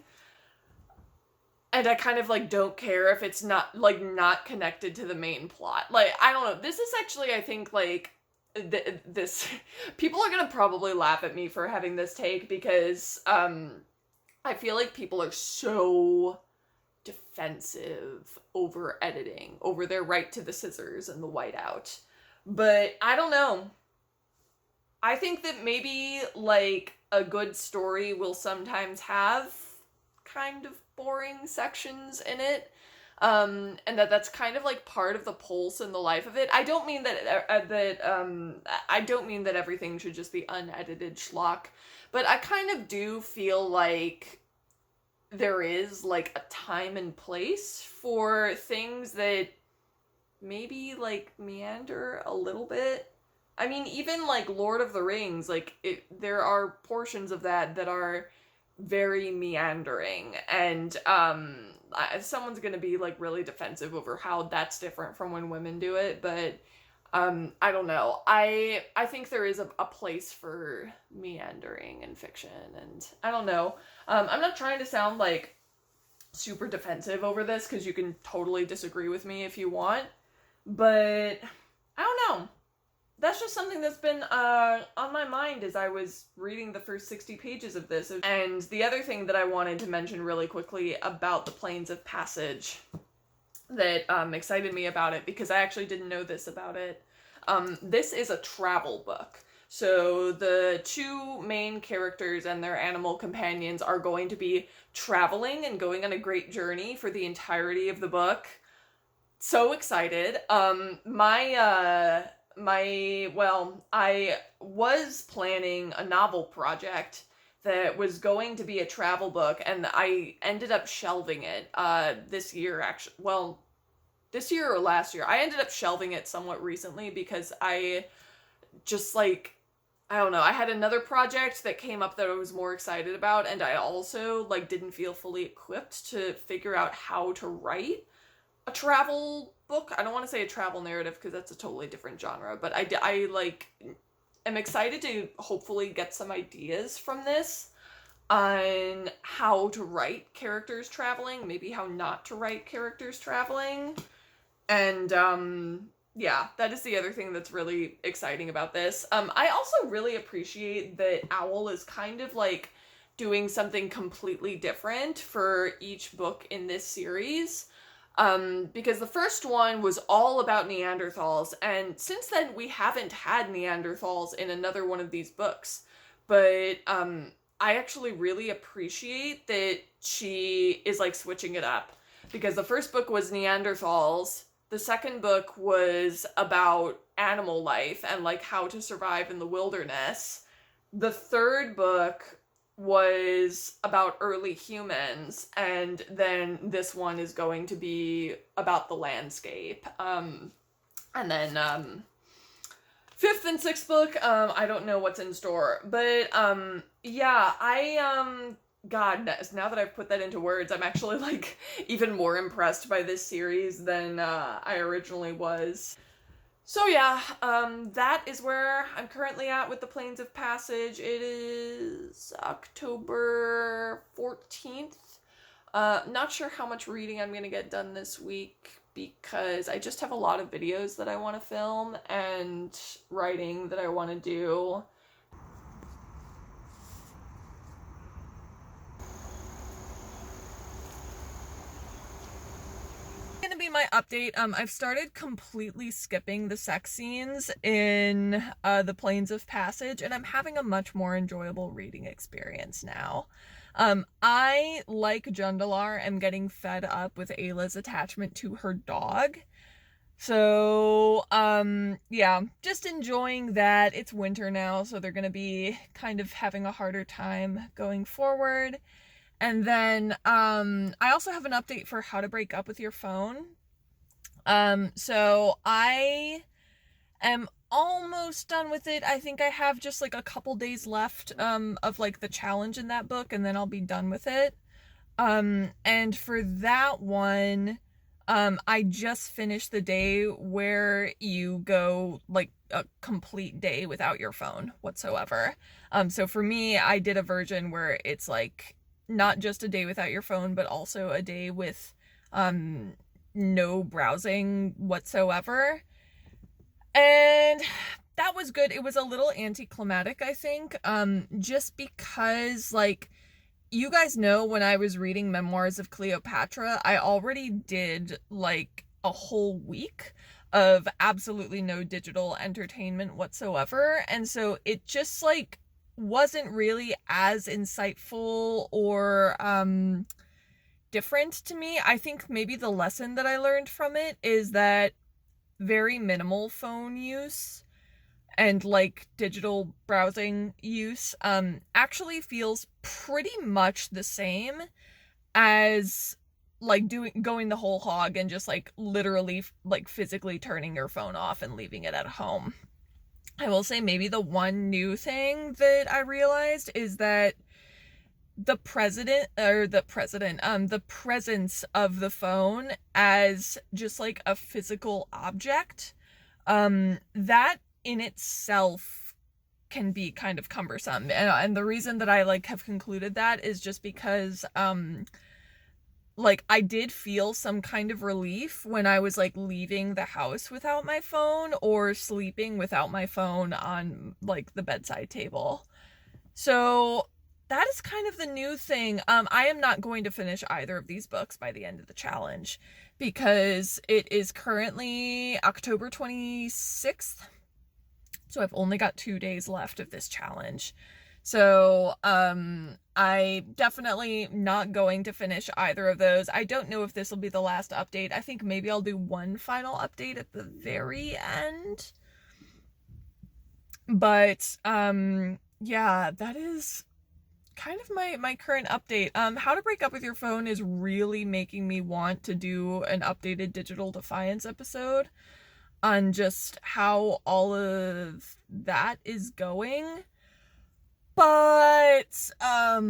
Speaker 1: And I kind of, like, don't care if it's not, like, not connected to the main plot. Like, I don't know. This is actually, I think, like, this... People are gonna probably laugh at me for having this take because, I feel like people are so defensive over editing, over their right to the scissors and the whiteout. But, I don't know. I think that maybe, like, a good story will sometimes have kind of boring sections in it, and that's kind of like part of the pulse and the life of it. I don't mean that I don't mean that everything should just be unedited schlock, but I kind of do feel like there is, like, a time and place for things that maybe, like, meander a little bit. I mean, even, like, Lord of the Rings, like, there are portions of that are very meandering, and someone's gonna be like really defensive over how that's different from when women do it, but I don't know. I think there is a place for meandering in fiction, and I don't know. I'm not trying to sound like super defensive over this, because you can totally disagree with me if you want, but I don't know. That's just something that's been on my mind as I was reading the first 60 pages of this. And the other thing that I wanted to mention really quickly about the Plains of Passage that excited me about it, because I actually didn't know this about it. This is a travel book. So the two main characters and their animal companions are going to be traveling and going on a great journey for the entirety of the book. So excited. I was planning a novel project that was going to be a travel book, and I ended up shelving it this year, actually. Well, this year or last year. I ended up shelving it somewhat recently because I just, like, I don't know, I had another project that came up that I was more excited about, and I also, like, didn't feel fully equipped to figure out how to write a travel book. I don't want to say a travel narrative because that's a totally different genre, but I like am excited to hopefully get some ideas from this on how to write characters traveling, maybe how not to write characters traveling. And yeah, that is the other thing that's really exciting about this. I also really appreciate that Owl is kind of like doing something completely different for each book in this series. Because the first one was all about Neanderthals, and since then we haven't had Neanderthals in another one of these books. But I actually really appreciate that she is like switching it up, because the first book was Neanderthals, the second book was about animal life and like how to survive in the wilderness. The third book was about early humans, and then this one is going to be about the landscape. And then fifth and sixth book, I don't know what's in store, but yeah, God, now that I've put that into words, I'm actually like even more impressed by this series than I originally was. So yeah, that is where I'm currently at with the Plains of Passage. It is October 14th. Not sure how much reading I'm gonna get done this week, because I just have a lot of videos that I want to film and writing that I want to do. Gonna be my update. I've started completely skipping the sex scenes in the Plains of Passage, and I'm having a much more enjoyable reading experience now. I, like Jundalar, am getting fed up with Ayla's attachment to her dog. So, yeah, just enjoying that. It's winter now, so they're gonna be kind of having a harder time going forward. And then I also have an update for how to break up with your phone. So I am almost done with it. I think I have just like a couple days left of like the challenge in that book, and then I'll be done with it. And for that one, I just finished the day where you go like a complete day without your phone whatsoever. So for me, I did a version where it's like not just a day without your phone, but also a day with no browsing whatsoever. And that was good. It was a little anticlimactic, I think, just because, like, you guys know when I was reading Memoirs of Cleopatra, I already did like a whole week of absolutely no digital entertainment whatsoever, and so it just like wasn't really as insightful or different to me. I think maybe the lesson that I learned from it is that very minimal phone use and like digital browsing use actually feels pretty much the same as like going the whole hog and just like literally like physically turning your phone off and leaving it at home. I will say maybe the one new thing that I realized is that the the presence of the phone as just like a physical object, that in itself can be kind of cumbersome. And the reason that I like have concluded that is just because like I did feel some kind of relief when I was like leaving the house without my phone or sleeping without my phone on like the bedside table. So that is kind of the new thing. I am not going to finish either of these books by the end of the challenge because it is currently October 26th. So I've only got 2 days left of this challenge. So, I definitely not going to finish either of those. I don't know if this will be the last update. I think maybe I'll do one final update at the very end. But, yeah, that is kind of my current update. How to Break Up With Your Phone is really making me want to do an updated Digital Defiance episode on just how all of that is going. But I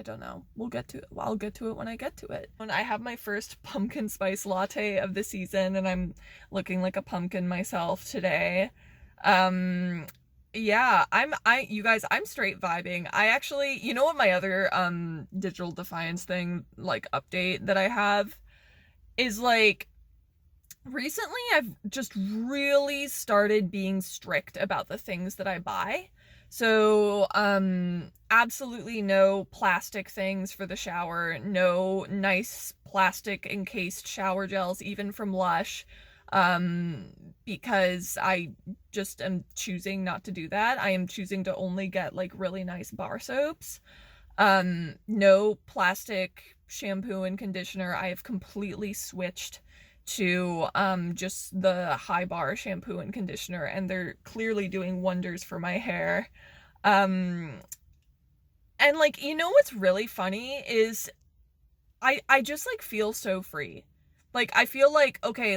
Speaker 1: don't know. We'll get to it. I'll get to it when I get to it. When I have my first pumpkin spice latte of the season and I'm looking like a pumpkin myself today. Yeah, you guys, I'm straight vibing. I actually, you know what my other Digital Defiance thing like update that I have is like recently I've just really started being strict about the things that I buy. So, absolutely no plastic things for the shower, no nice plastic encased shower gels, even from Lush, because I just am choosing not to do that. I am choosing to only get like really nice bar soaps. No plastic shampoo and conditioner. I have completely switched to just the high bar shampoo and conditioner, and they're clearly doing wonders for my hair. And like, you know what's really funny is I just like feel so free. Like I feel like okay,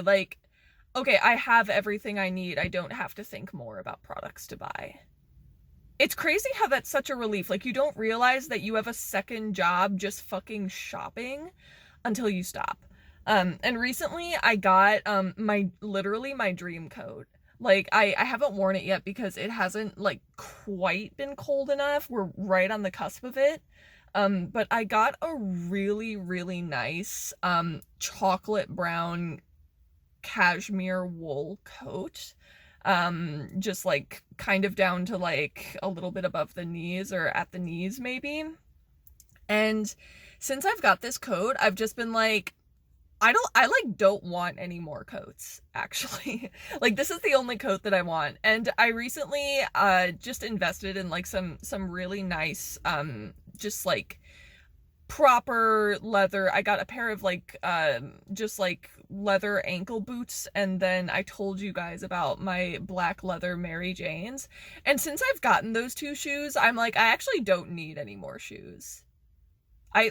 Speaker 1: I have everything I need. I don't have to think more about products to buy. It's crazy how that's such a relief. Like you don't realize that you have a second job just fucking shopping until you stop. And recently I got literally my dream coat. Like I haven't worn it yet because it hasn't like quite been cold enough. We're right on the cusp of it. But I got a really, really nice chocolate brown cashmere wool coat. Just like kind of down to like a little bit above the knees or at the knees maybe. And since I've got this coat, I've just been like, I like don't want any more coats actually. Like this is the only coat that I want. And I recently just invested in like some really nice just like proper leather. I got a pair of like just like leather ankle boots, and then I told you guys about my black leather Mary Janes. And since I've gotten those two shoes, I'm like I actually don't need any more shoes. I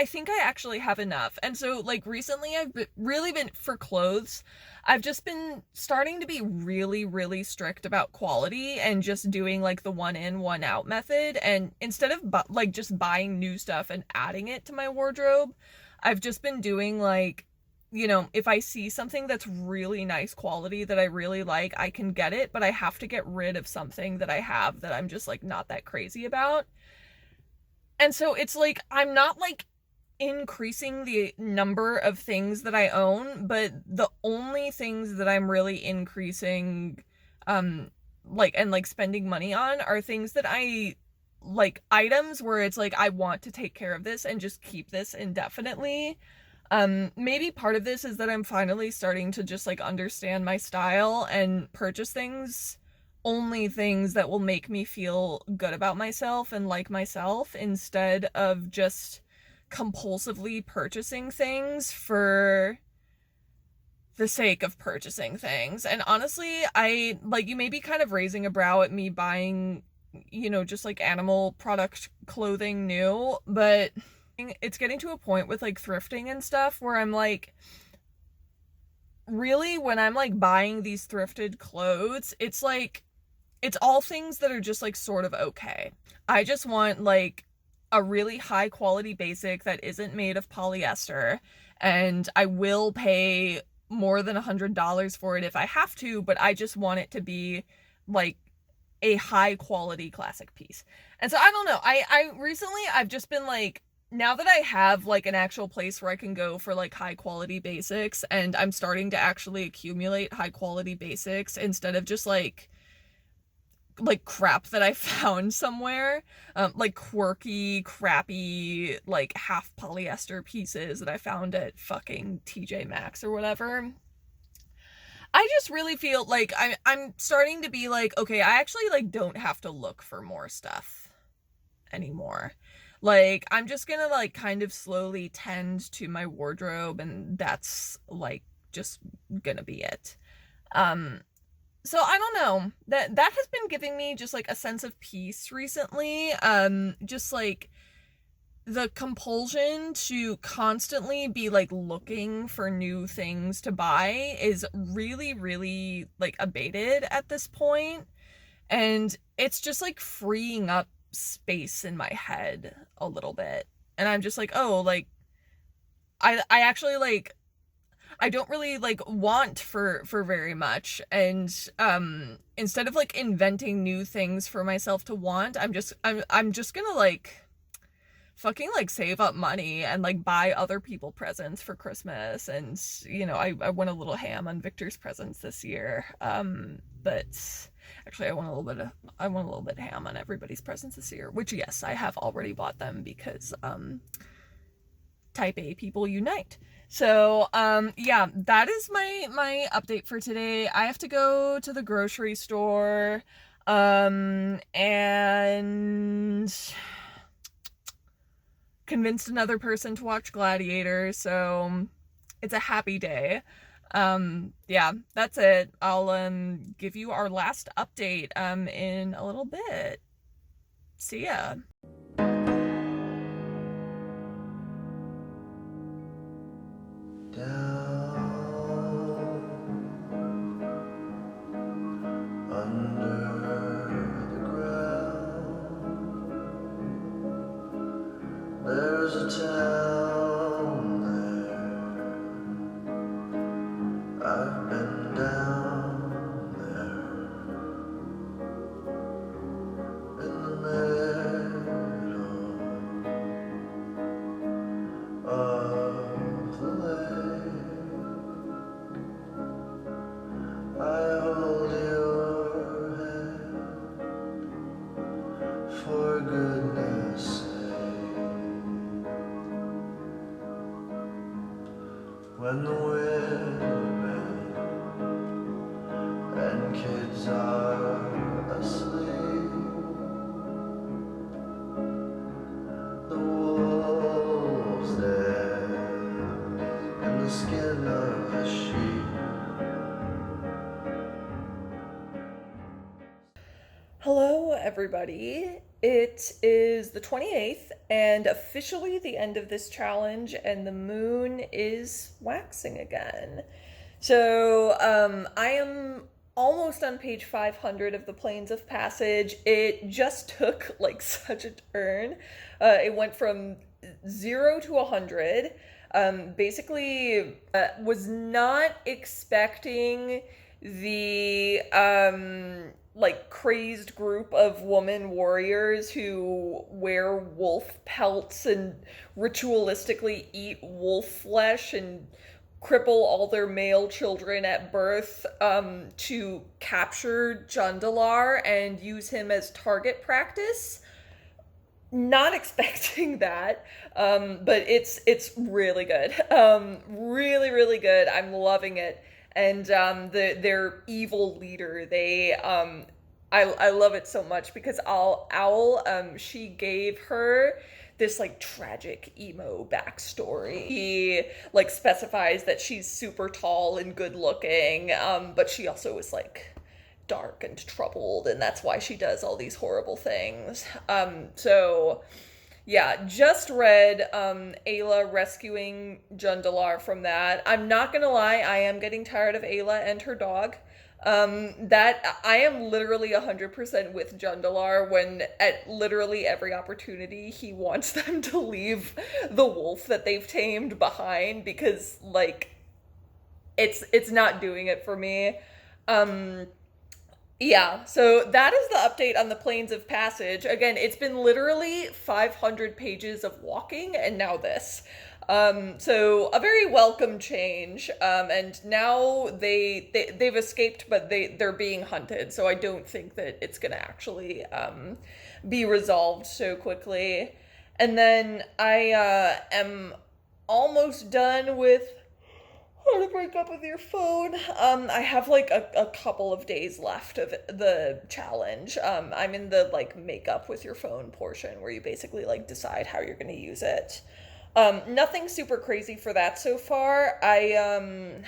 Speaker 1: think I actually have enough. And so like recently really been for clothes. I've just been starting to be really, really strict about quality and just doing like the one in, one out method. And instead of like just buying new stuff and adding it to my wardrobe, I've just been doing like, you know, if I see something that's really nice quality that I really like, I can get it, but I have to get rid of something that I have that I'm just like not that crazy about. And so it's like, I'm not like increasing the number of things that I own, but the only things that I'm really increasing, like, and like spending money on are things that I like, items where it's like, I want to take care of this and just keep this indefinitely. Maybe part of this is that I'm finally starting to just like understand my style and purchase only things that will make me feel good about myself and like myself instead of just compulsively purchasing things for the sake of purchasing things. And honestly, I like, you may be kind of raising a brow at me buying, you know, just like animal product clothing new, but it's getting to a point with like thrifting and stuff where I'm like, really, when I'm like buying these thrifted clothes, it's like it's all things that are just like sort of okay. I just want like a really high quality basic that isn't made of polyester, and I will pay more than $100 for it if I have to, but I just want it to be like a high quality classic piece. And so I don't know. I recently I've just been like, now that I have like an actual place where I can go for like high quality basics, and I'm starting to actually accumulate high quality basics instead of just like crap that I found somewhere, like quirky, crappy, like half polyester pieces that I found at fucking TJ Maxx or whatever. I just really feel like I'm starting to be like, okay, I actually like don't have to look for more stuff anymore. Like, I'm just gonna like kind of slowly tend to my wardrobe, and that's like just gonna be it. Um so I don't know. That has been giving me just like a sense of peace recently. Just like the compulsion to constantly be like looking for new things to buy is really, really like abated at this point. And it's just like freeing up space in my head a little bit. And I'm just like, oh, like I actually like I don't really like want for very much, and instead of like inventing new things for myself to want, I'm just gonna like fucking like save up money and like buy other people presents for Christmas. And you know, I went a little ham on Victor's presents this year. But actually I went a little bit ham on everybody's presents this year, which yes, I have already bought them because type A people unite. So yeah, that is my update for today. I have to go to the grocery store and convinced another person to watch Gladiator, so it's a happy day. Yeah, that's it. I'll give you our last update in a little bit. See ya.
Speaker 2: There's a town there. I've been down there in the middle of the lake. I hold your hand for goodness sake. When the women and kids are asleep, the wolves dance in the skin of the sheep.
Speaker 1: Hello, everybody. It is the 28th and officially the end of this challenge, and the moon is waxing again. So, I am almost on page 500 of the Plains of Passage. It just took like such a turn. It went from 0 to 100. Basically, was not expecting the like crazed group of woman warriors who wear wolf pelts and ritualistically eat wolf flesh and cripple all their male children at birth to capture Jundalar and use him as target practice. Not expecting that, but it's really good. Really, really good. I'm loving it. And their evil leader, I love it so much because Owl, she gave her this like tragic emo backstory. He like specifies that she's super tall and good looking, but she also is like dark and troubled, and that's why she does all these horrible things. So yeah, just read Ayla rescuing Jundalar from that. I'm not gonna lie, I am getting tired of Ayla and her dog. That I am literally 100% with Jundalar when at literally every opportunity he wants them to leave the wolf that they've tamed behind because like it's not doing it for me. Um yeah, so that is the update on the Plains of Passage. Again, it's been literally 500 pages of walking and now this. So a very welcome change. And now they've escaped, but they're being hunted. So I don't think that it's gonna actually be resolved so quickly. And then I am almost done with how to break up with your phone. I have like a couple of days left of the challenge. I'm in the like make up with your phone portion where you basically like decide how you're gonna use it. Nothing super crazy for that so far. It's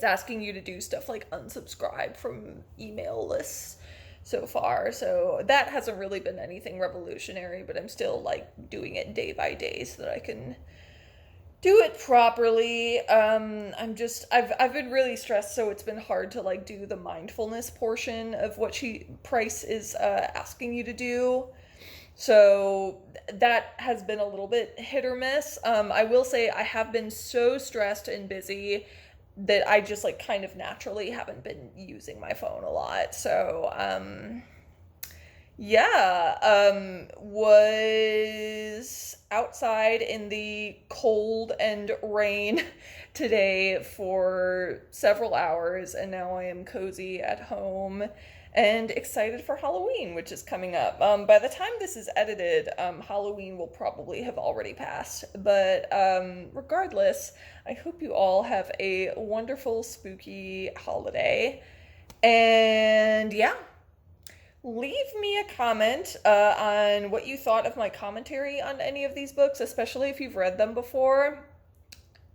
Speaker 1: asking you to do stuff like unsubscribe from email lists so far. So that hasn't really been anything revolutionary, but I'm still like doing it day by day so that I can do it properly. I've been really stressed, so it's been hard to like do the mindfulness portion of what Price is asking you to do. So that has been a little bit hit or miss. I will say I have been so stressed and busy that I just like kind of naturally haven't been using my phone a lot. So yeah, was outside in the cold and rain today for several hours, and now I am cozy at home and excited for Halloween, which is coming up. By the time this is edited, Halloween will probably have already passed. But regardless, I hope you all have a wonderful, spooky holiday. And yeah, leave me a comment on what you thought of my commentary on any of these books, especially if you've read them before.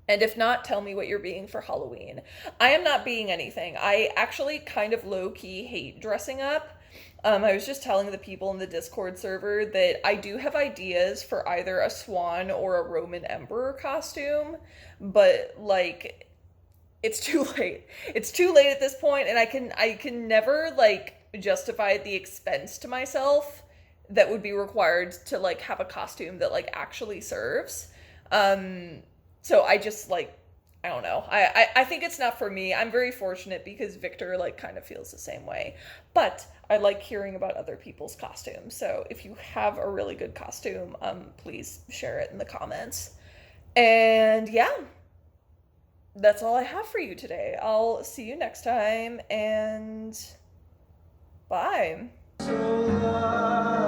Speaker 1: And if not, tell me what you're being for Halloween. I am not being anything. I actually kind of low-key hate dressing up. I was just telling the people in the Discord server that I do have ideas for either a swan or a Roman emperor costume, but like it's too late. It's too late at this point, and I can never like justify the expense to myself that would be required to like have a costume that like actually serves. So I just like I don't know. I think it's not for me. I'm very fortunate because Victor like kind of feels the same way. But I like hearing about other people's costumes. So if you have a really good costume, please share it in the comments. And yeah, that's all I have for you today. I'll see you next time and bye.
Speaker 2: So